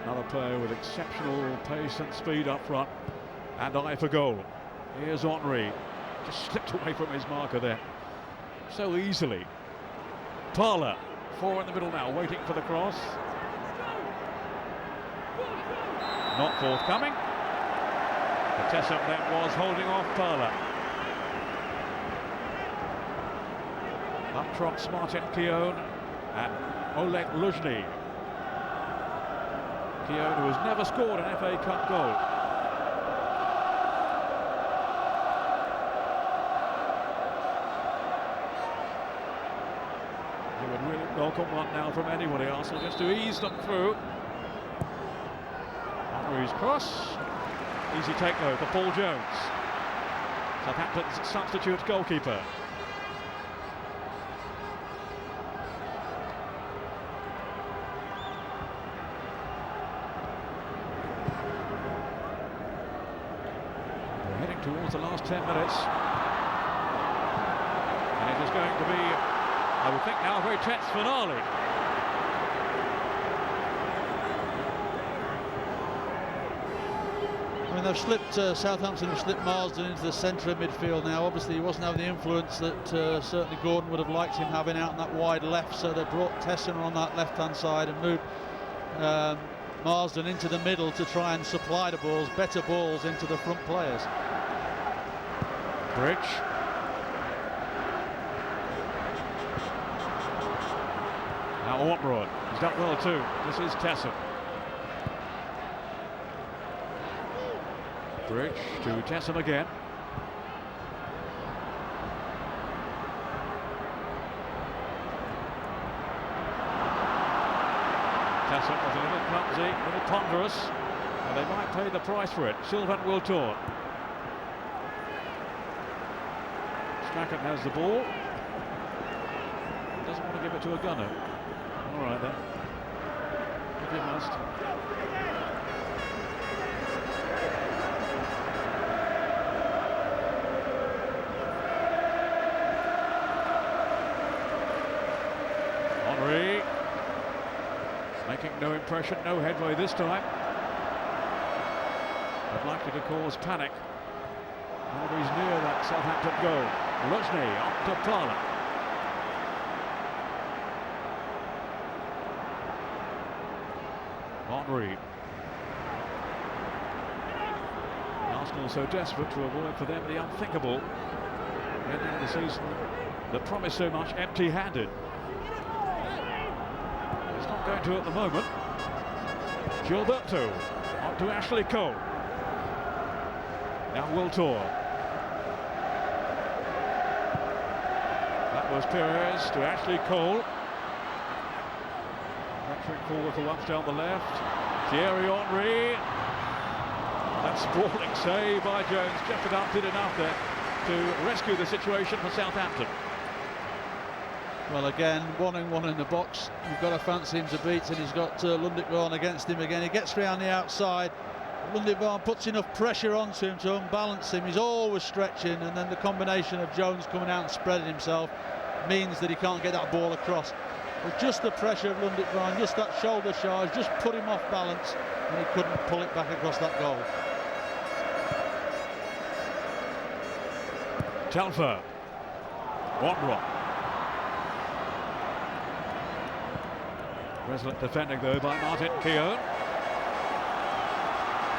Another player with exceptional pace and speed up front, and eye for goal. Here's Henry, just slipped away from his marker there so easily. Parlour, 4 in the middle now, waiting for the cross. Not forthcoming. Tessum then was holding off Parla. Up trumps Martin Keown and Oleg Luzhny. Keown, who has never scored an FA Cup goal. They would really welcome one now from anybody, Arsenal, just to ease them through. Henry's cross. Easy take though for Paul Jones, Southampton's substitute goalkeeper. We're heading towards the last 10 minutes. And it is going to be, I would think now, a very tense finale. I mean, they've slipped, Southampton have slipped Marsden into the centre of midfield now. Obviously, he wasn't having the influence that certainly Gordon would have liked him having out on that wide left, so they brought Tessum on that left-hand side and moved Marsden into the middle to try and supply the balls, better balls into the front players. Bridge. Now Ortmerod, he's done well too. This is Tessum. Bridge to Tessum again. Tessum was a little clumsy, a little ponderous, and they might pay the price for it. Sylvain Wiltord. Strachan has the ball. Doesn't want to give it to a gunner. All right then. If he must. Henry making no impression, no headway this time. But likely to cause panic. Henry's near that Southampton goal. Luzhny up to Parla. Henry. Arsenal so desperate to avoid for them the unthinkable. Ending the season that promised so much empty-handed. It's not going to at the moment. Gilberto on to Ashley Cole. Now Wiltord. That was Perez to Ashley Cole. Venturing forward for once down the left. Thierry Henry. That sprawling save by Jones just about did enough there to rescue the situation for Southampton. Well, again, 1-on-1 in the box. You've got to fancy him to beat, and he's got Lundekvarn against him again. He gets round the outside. Lundekvarn puts enough pressure onto him to unbalance him. He's always stretching, and then the combination of Jones coming out and spreading himself means that he can't get that ball across. But just the pressure of Lundekvarn, just that shoulder charge, just put him off balance, and he couldn't pull it back across that goal. Telfer. Ortmerod. Resolute defending though by Martin Keown.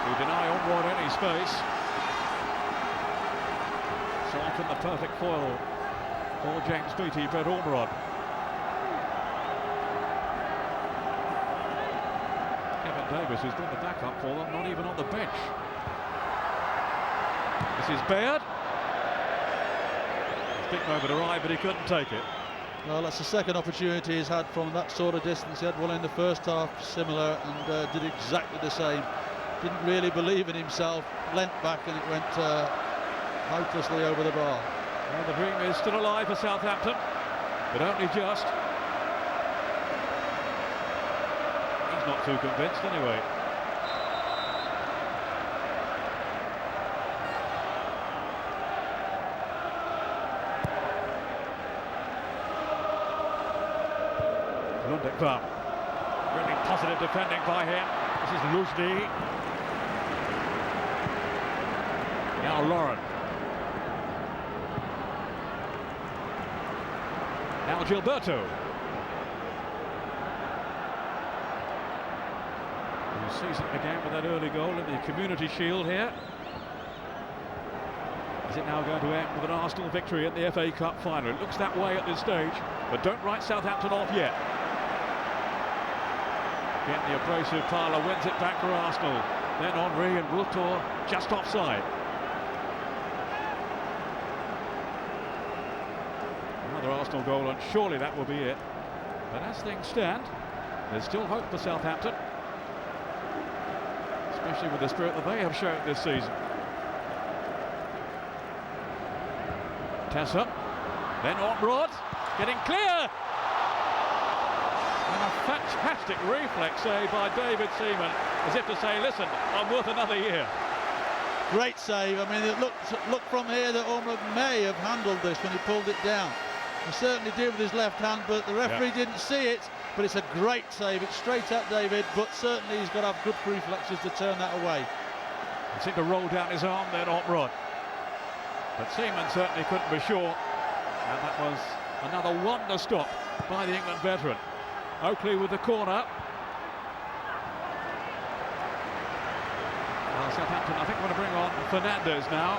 To deny Ortmerod any space. So often the perfect foil for James Beattie, Brett Ortmerod. Kevin Davis, who's been the backup for them, not even on the bench. This is Baird. Big moment arrived, but he couldn't take it. Well, that's the second opportunity he's had from that sort of distance. He had one in the first half, similar, and did exactly the same. Didn't really believe in himself, leant back, and it went hopelessly over the bar. Well, the dream is still alive for Southampton, but only just. He's not too convinced anyway. Lundekvarn. Really positive defending by him. This is Luzhny. Now Lauren. Now Gilberto. The season began with that early goal in the Community Shield here. Is it now going to end with an Arsenal victory in the FA Cup final? It looks that way at this stage, but don't write Southampton off yet. Again, the abrasive Parler wins it back for Arsenal. Then Henry and Wiltor just offside. Another Arsenal goal, and surely that will be it. But as things stand, there's still hope for Southampton, especially with the spirit that they have shown this season. Tessa, then Ortrod, getting clear! And a fantastic reflex save by David Seaman, as if to say, listen, I'm worth another year. Great save. I mean, it looked from here that Ortrod may have handled this when he pulled it down. He certainly did with his left hand, but the referee didn't see it. But it's a great save. It's straight at David, but certainly he's got to have good reflexes to turn that away. He seemed to roll down his arm then, Ortrod. But Seaman certainly couldn't be sure. And that was another wonder stop by the England veteran. Oakley with the corner. Well, Southampton, I think, want to bring on Fernandes now.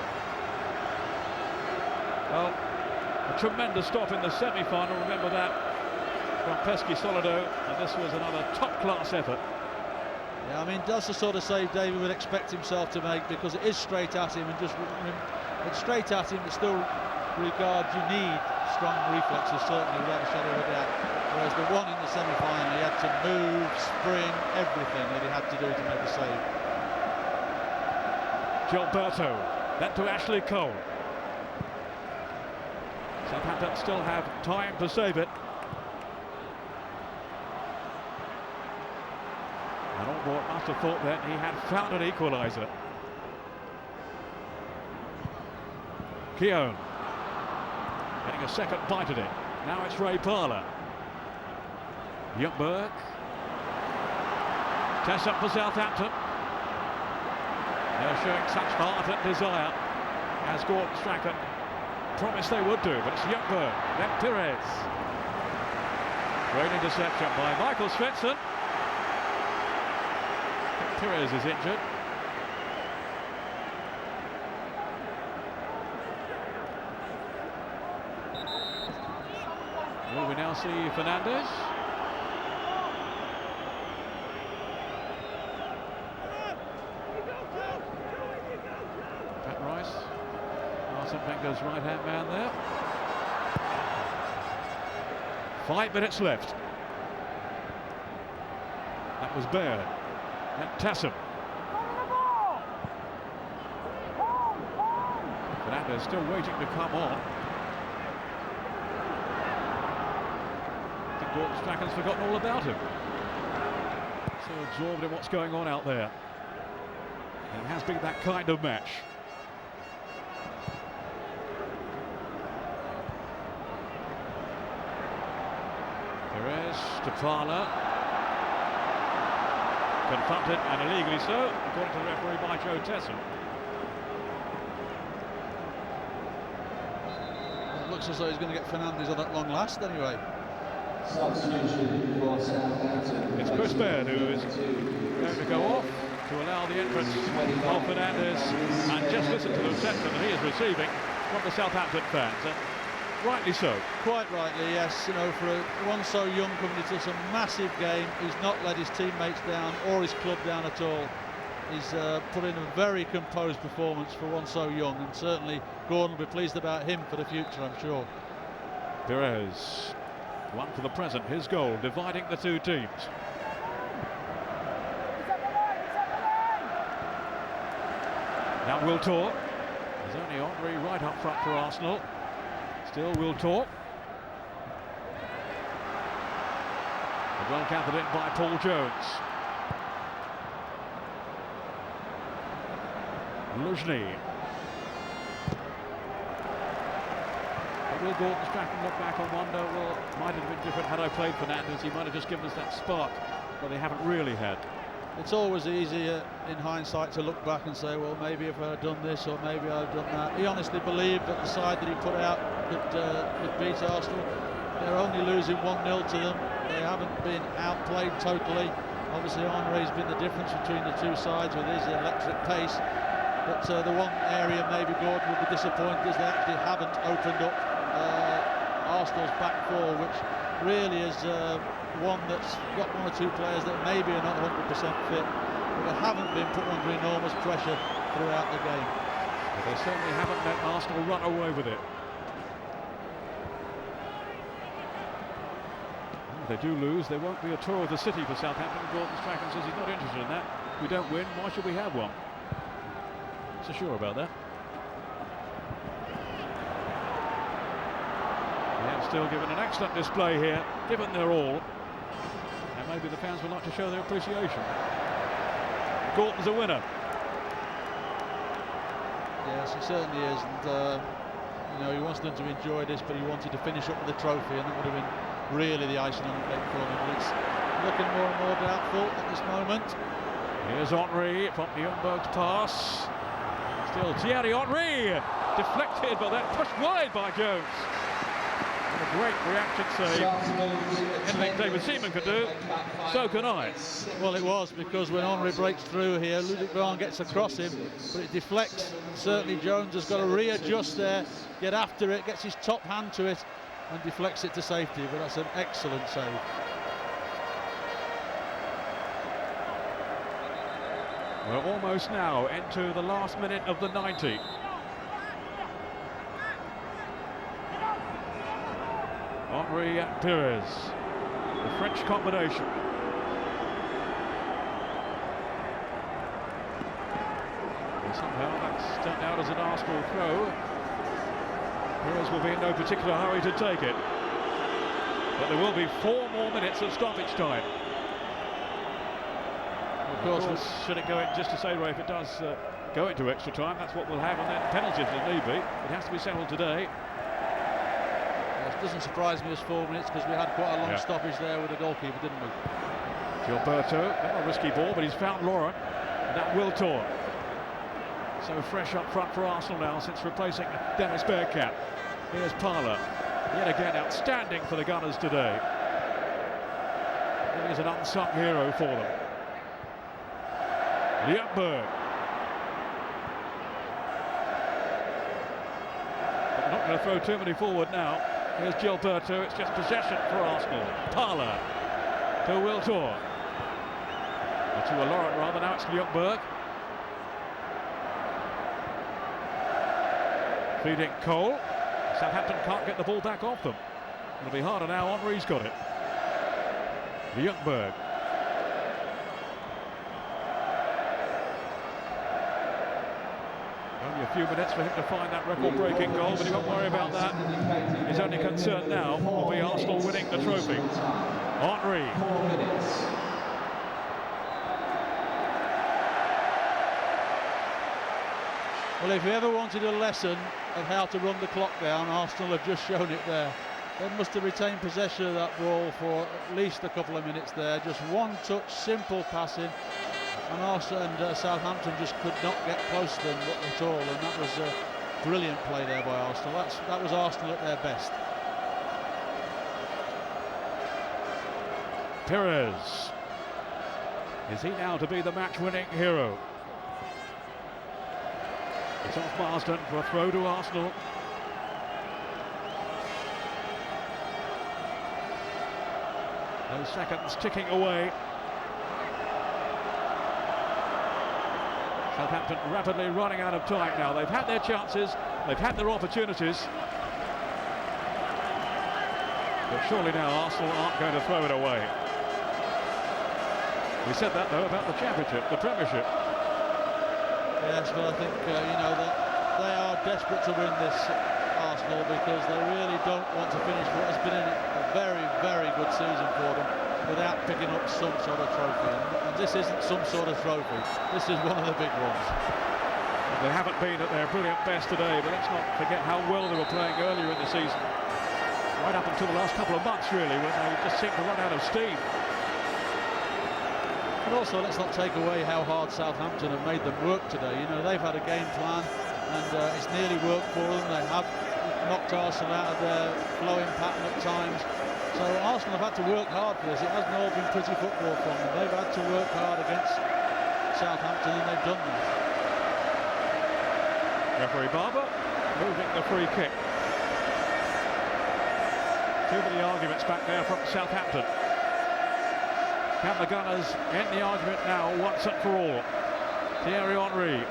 Well, a tremendous stop in the semi-final, remember that, from Pesky Solido, and this was another top-class effort. Yeah, I mean, that's the sort of save David would expect himself to make, because it is straight at him, and it's straight at him, but still regards you need strong reflexes, certainly, without a shadow of a doubt. Whereas the one in the semi-final, he had to move, spring, everything that he had to do to make the save. Gilberto, then to Ashley Cole. Southampton still have time to save it. And Ortrod must have thought that he had found an equaliser. Keown getting a second bite at it. Now it's Ray Parler. Ljungberg. Tess up for Southampton. They're showing such heart and desire, as Gordon Strachan promised they would do, but it's Ljungberg, then Pires. Great interception by Michael Svensson. Pires is injured. Will we now see Fernandes? Pat Rice, Arsene Wenger's right-hand man there. 5 minutes left. That was Baird. And Tassam. Fernandes still waiting to come on. I think Gordon Strachan's forgotten all about him. So absorbed in what's going on out there. And it has been that kind of match. Perez to Parler. Confronted, and illegally so, according to the referee, by Joe Tessel. It looks as though he's going to get Fernandes on at long last anyway. Substitution for Southampton. It's Chris Baird who is going to go off to allow the entrance of Fernandes, and just listen to the reception that he is receiving from the Southampton fans, and rightly so. Quite rightly, yes. You know, for one so young coming into some massive game, he's not let his teammates down or his club down at all. He's put in a very composed performance for one so young, and certainly Gordon will be pleased about him for the future, I'm sure. Perez, one for the present, his goal, dividing the two teams. Now Wiltor. There's only Henry right up front for Arsenal. Still Wiltor. And well gathered in by Paul Jones. Luzhny. Will Gordon Strachan look back and wonder, well, might have been different had I played Fernandes, he might have just given us that spark, but they haven't really had. It's always easier in hindsight to look back and say, well, maybe if I'd done this or maybe I'd done that. He honestly believed that the side that he put out could beat Arsenal. They're only losing 1-0 to them. They haven't been outplayed totally. Obviously, Henry's been the difference between the two sides with his electric pace. But the one area maybe Gordon will be disappointed is they actually haven't opened up Arsenal's back four, which really is one that's got one or two players that maybe are not 100% fit, but they haven't been put under enormous pressure throughout the game. But they certainly haven't let Arsenal run away with it. If they do lose, there won't be a tour of the city for Southampton. Gordon Strachan says he's not interested in that. If we don't win, why should we have one? So sure about that. They have still given an excellent display here, given their all. And maybe the fans would like to show their appreciation. Gordon's a winner. Yes, he certainly is, and you know, he wants them to enjoy this, but he wanted to finish up with the trophy, and that would have been really the icing on the cake for him. But it's looking more and more doubtful at this moment. Here's Henry from Ljungberg's pass. Still Thierry Henry, deflected, but then pushed wide by Jones. And a great reaction save. Anything David Seaman could do, so can I. Well, it was, because when Henry breaks through here, Ludwig van gets across him, but it deflects. Certainly Jones has got to readjust there, get after it, gets his top hand to it, and deflects it to safety. But that's an excellent save. We're almost now into the last minute of the 90. Henry and Pires, the French combination. And somehow that's turned out as an Arsenal throw. Pires will be in no particular hurry to take it. But there will be 4 more minutes of stoppage time. Of course, should it go in, just to say, Ray, if it does go into extra time, that's what we'll have, and then penalties if need be. It has to be settled today. It doesn't surprise me as 4 minutes, because we had quite a long stoppage there with the goalkeeper, didn't we? Gilberto, not a risky ball, but he's found Laurent, and that will tour. So fresh up front for Arsenal now since replacing Dennis Bergkamp. Here's Parler, yet again outstanding for the Gunners today. He is an unsung hero for them. Ljungberg. But they're not going to throw too many forward now. Here's Gilberto, it's just possession for Arsenal. Parler to Will Tor. Or to Laurent rather, now it's Ljungberg. Feeding Cole. Southampton can't get the ball back off them. It'll be harder now, Henry's got it. Ljungberg. Only a few minutes for him to find that record-breaking goal, but he won't worry about that. His only concern now will be Arsenal winning the trophy. Henry. Well, if you ever wanted a lesson of how to run the clock down, Arsenal have just shown it there. They must have retained possession of that ball for at least a couple of minutes there. Just one touch, simple passing. And Arsenal and Southampton just could not get close to them at all, and that was a brilliant play there by Arsenal. That was Arsenal at their best. Pires. Is he now to be the match-winning hero? It's off Marsden for a throw to Arsenal. Those seconds ticking away. Southampton rapidly running out of time now. They've had their chances, they've had their opportunities. But surely now Arsenal aren't going to throw it away. We said that though about the Championship, the Premiership. Yes, but I think you know that they are desperate to win this, Arsenal, because they really don't want to finish what has been a very, very good season for them without picking up some sort of trophy. And this isn't some sort of trophy. This is one of the big ones. They haven't been at their brilliant best today, but let's not forget how well they were playing earlier in the season. Right up until the last couple of months, really, when they just seemed to run out of steam. And also, let's not take away how hard Southampton have made them work today. You know, they've had a game plan, and it's nearly worked for them. They have knocked Arsenal out of their flowing pattern at times. So Arsenal have had to work hard for this. It hasn't all been pretty football from them. They've had to work hard against Southampton, and they've done that. Referee Barber moving the free kick. Too many arguments back there from Southampton. Can the Gunners end the argument now once and for all? Thierry Henry.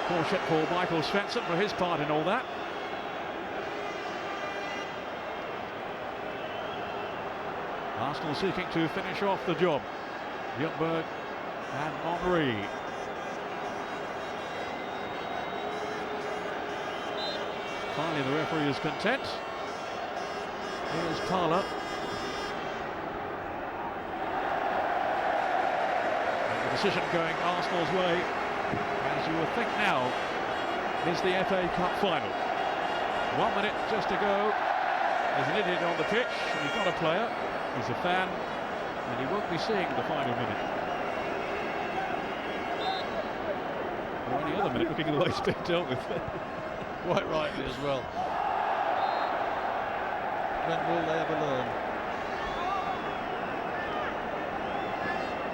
Caution for Michael Svensson for his part in all that. Arsenal seeking to finish off the job. Ljungberg and Henry. Finally the referee is content. Here's Parlour. And the decision going Arsenal's way, as you would think now, is the FA Cup final. 1 minute just to go. There's an idiot on the pitch, and he's not a player, he's a fan, and he won't be seeing the final minute. Or any other minute, looking at the way it's been dealt with. Quite rightly as well. When will they ever learn?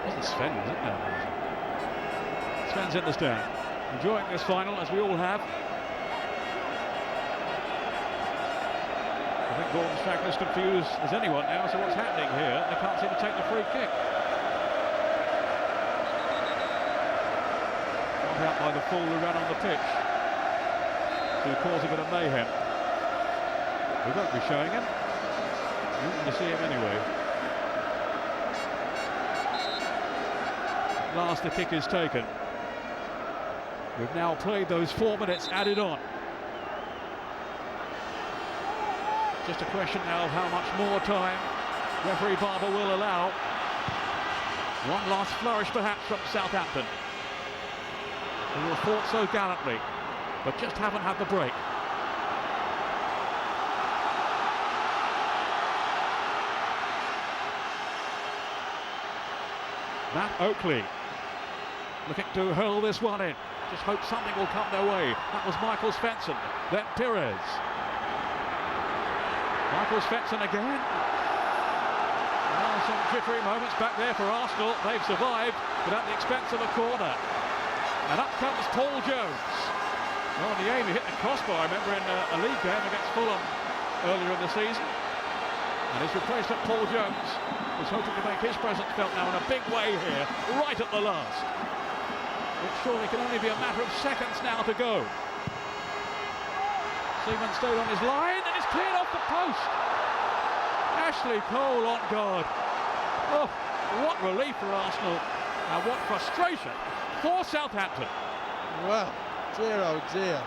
Wasn't Sven, was it? No. Sven's in the stand, enjoying this final, as we all have. I think Gordon Strachan's confused as anyone now as to what's happening here. They can't seem to take the free kick. Not out by the fool who ran on the pitch to cause a bit of mayhem. We won't be showing him. You want to see him anyway. At last the kick is taken. We've now played those 4 minutes added on. Just a question now of how much more time referee Barber will allow. One last flourish perhaps from Southampton, who have fought so gallantly, but just haven't had the break. Matt Oakley looking to hurl this one in. Just hope something will come their way. That was Michael Svensson, then Pires. Michael Svensson again. Now some jittery moments back there for Arsenal. They've survived, but at the expense of a corner. And up comes Paul Jones. Well, the aim, he hit the crossbar, I remember, in a league game against Fulham earlier in the season. And his replacement, Paul Jones, was hoping to make his presence felt now in a big way here, right at the last. It surely can only be a matter of seconds now to go. Seaman stayed on his line and is cleared off the post. Ashley Cole on guard. Oh, what relief for Arsenal and what frustration for Southampton. Well, dear oh dear.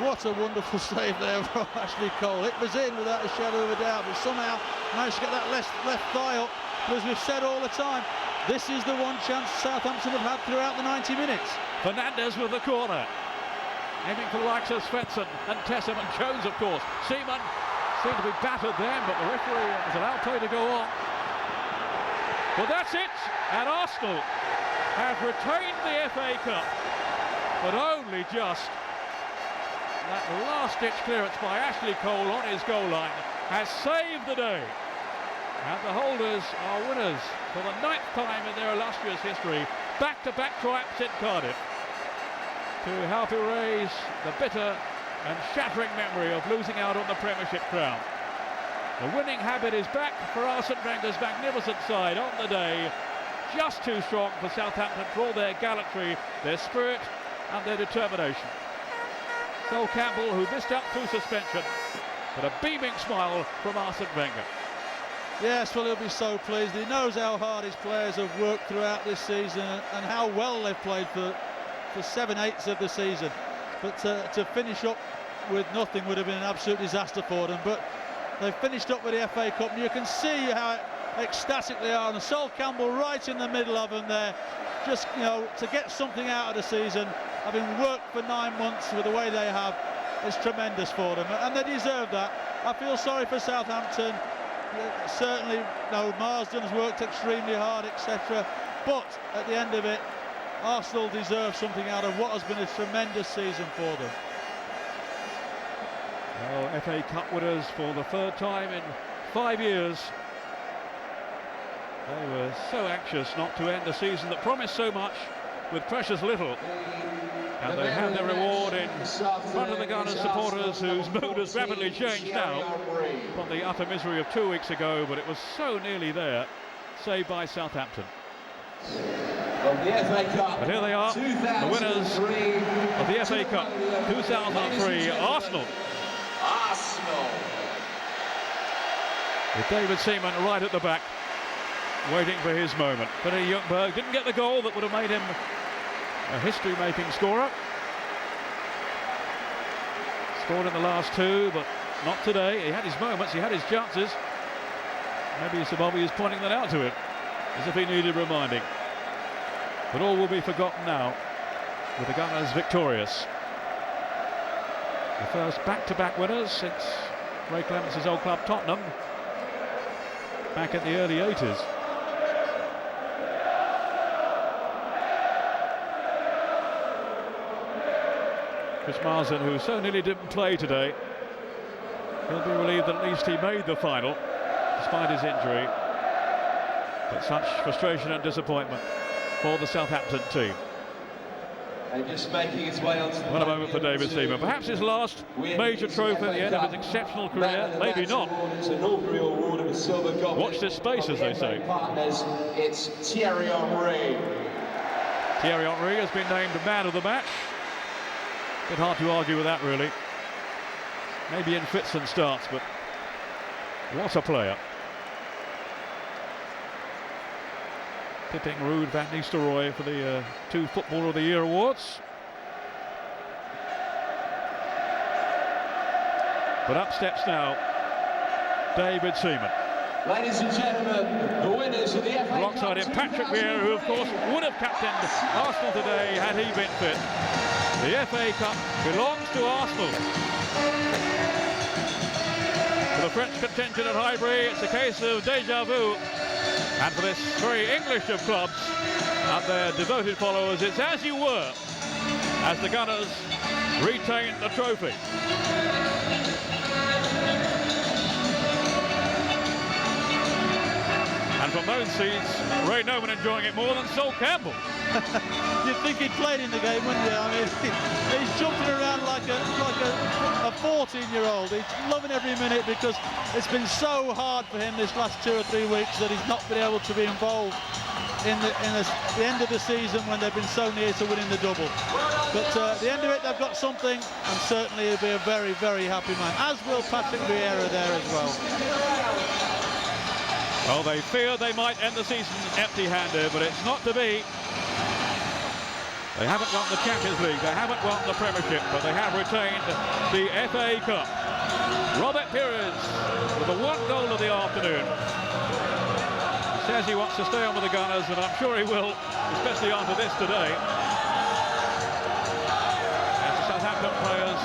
What a wonderful save there from Ashley Cole. It was in without a shadow of a doubt, but somehow managed to get that left thigh up. But as we've said all the time, this is the one chance Southampton have had throughout the 90 minutes. Fernandes with the corner. Aiming for the likes of Svensson and Tessem and Jones, of course. Seaman seemed to be battered then, but the referee has allowed play to go on. Well, that's it, and Arsenal have retained the FA Cup, but only just. That last-ditch clearance by Ashley Cole on his goal line has saved the day. And the holders are winners for the 9th time in their illustrious history. Back-to-back triumphs in Cardiff to help erase the bitter and shattering memory of losing out on the Premiership crown. The winning habit is back for Arsene Wenger's magnificent side on the day. Just too strong for Southampton for all their gallantry, their spirit and their determination. Sol Campbell, who missed out through suspension, but a beaming smile from Arsene Wenger. Yes, well, he'll be so pleased. He knows how hard his players have worked throughout this season and how well they've played for 7/8 of the season. But to finish up with nothing would have been an absolute disaster for them. But they've finished up with the FA Cup, and you can see how ecstatic they are. And Sol Campbell right in the middle of them there, just, you know, to get something out of the season, having worked for 9 months with the way they have, is tremendous for them, and they deserve that. I feel sorry for Southampton. Certainly, you know, Marsden's worked extremely hard, etc. But at the end of it, Arsenal deserve something out of what has been a tremendous season for them. Well, FA Cup winners for the 3rd time in 5 years. They were so anxious not to end a season that promised so much with precious little. And they had their reward in front of the Gunners supporters, whose mood has rapidly changed now from the utter misery of 2 weeks ago, but it was so nearly there, saved by Southampton. But here they are, the winners of the FA Cup 2003, Arsenal. With David Seaman right at the back, waiting for his moment. But Ljungberg didn't get the goal that would have made him a history-making scorer. Scored in the last two, but not today. He had his moments, he had his chances. Maybe Sir Bobby is pointing that out to him, as if he needed reminding. But all will be forgotten now, with the Gunners victorious. The first back-to-back winners since Ray Clements' old club Tottenham, back in the early 80s. Chris Marsden, who so nearly didn't play today, he'll be relieved that at least he made the final, despite his injury. But such frustration and disappointment for the Southampton team. And just making its way onto the What a moment for David Seaman. Perhaps his last major trophy at the end of his exceptional career. Maybe not. Watch this space, as they say. Partners, it's Thierry Henry. Thierry Henry has been named man of the match. Bit hard to argue with that, really. Maybe in fits and starts, but what a player. Tipping Ruud van Nistelrooy for the two Footballer of the Year awards. But up steps now David Seaman. Ladies and gentlemen, the winners of the FA Cup. Alongside him, Patrick Vieira, who of course would have captained Arsenal today had he been fit. The FA Cup belongs to Arsenal. For the French contingent at Highbury, it's a case of déjà vu. And for this very English of clubs and their devoted followers, it's as you were, as the Gunners retain the trophy. And from those seats, Ray Noman enjoying it more than Sol Campbell. You'd think he'd played in the game, wouldn't you? I mean, he's jumping around like a 14-year-old. He's loving every minute because it's been so hard for him this last 2 or 3 weeks that he's not been able to be involved in the end of the season when they've been so near to winning the double. But at the end of it, they've got something, and certainly he'll be a very, very happy man, as will Patrick Vieira there as well. Well, they fear they might end the season empty-handed, but it's not to be. They haven't won the Champions League, they haven't won the Premiership, but they have retained the FA Cup. Robert Pires with the one goal of the afternoon. He says he wants to stay on with the Gunners, and I'm sure he will, especially after this today. As the Southampton players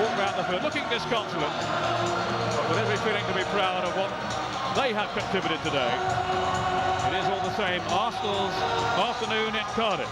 walk round the field, looking disconsolate, with every feeling to be proud of what they have contributed today. It is all the same Arsenal's afternoon in Cardiff.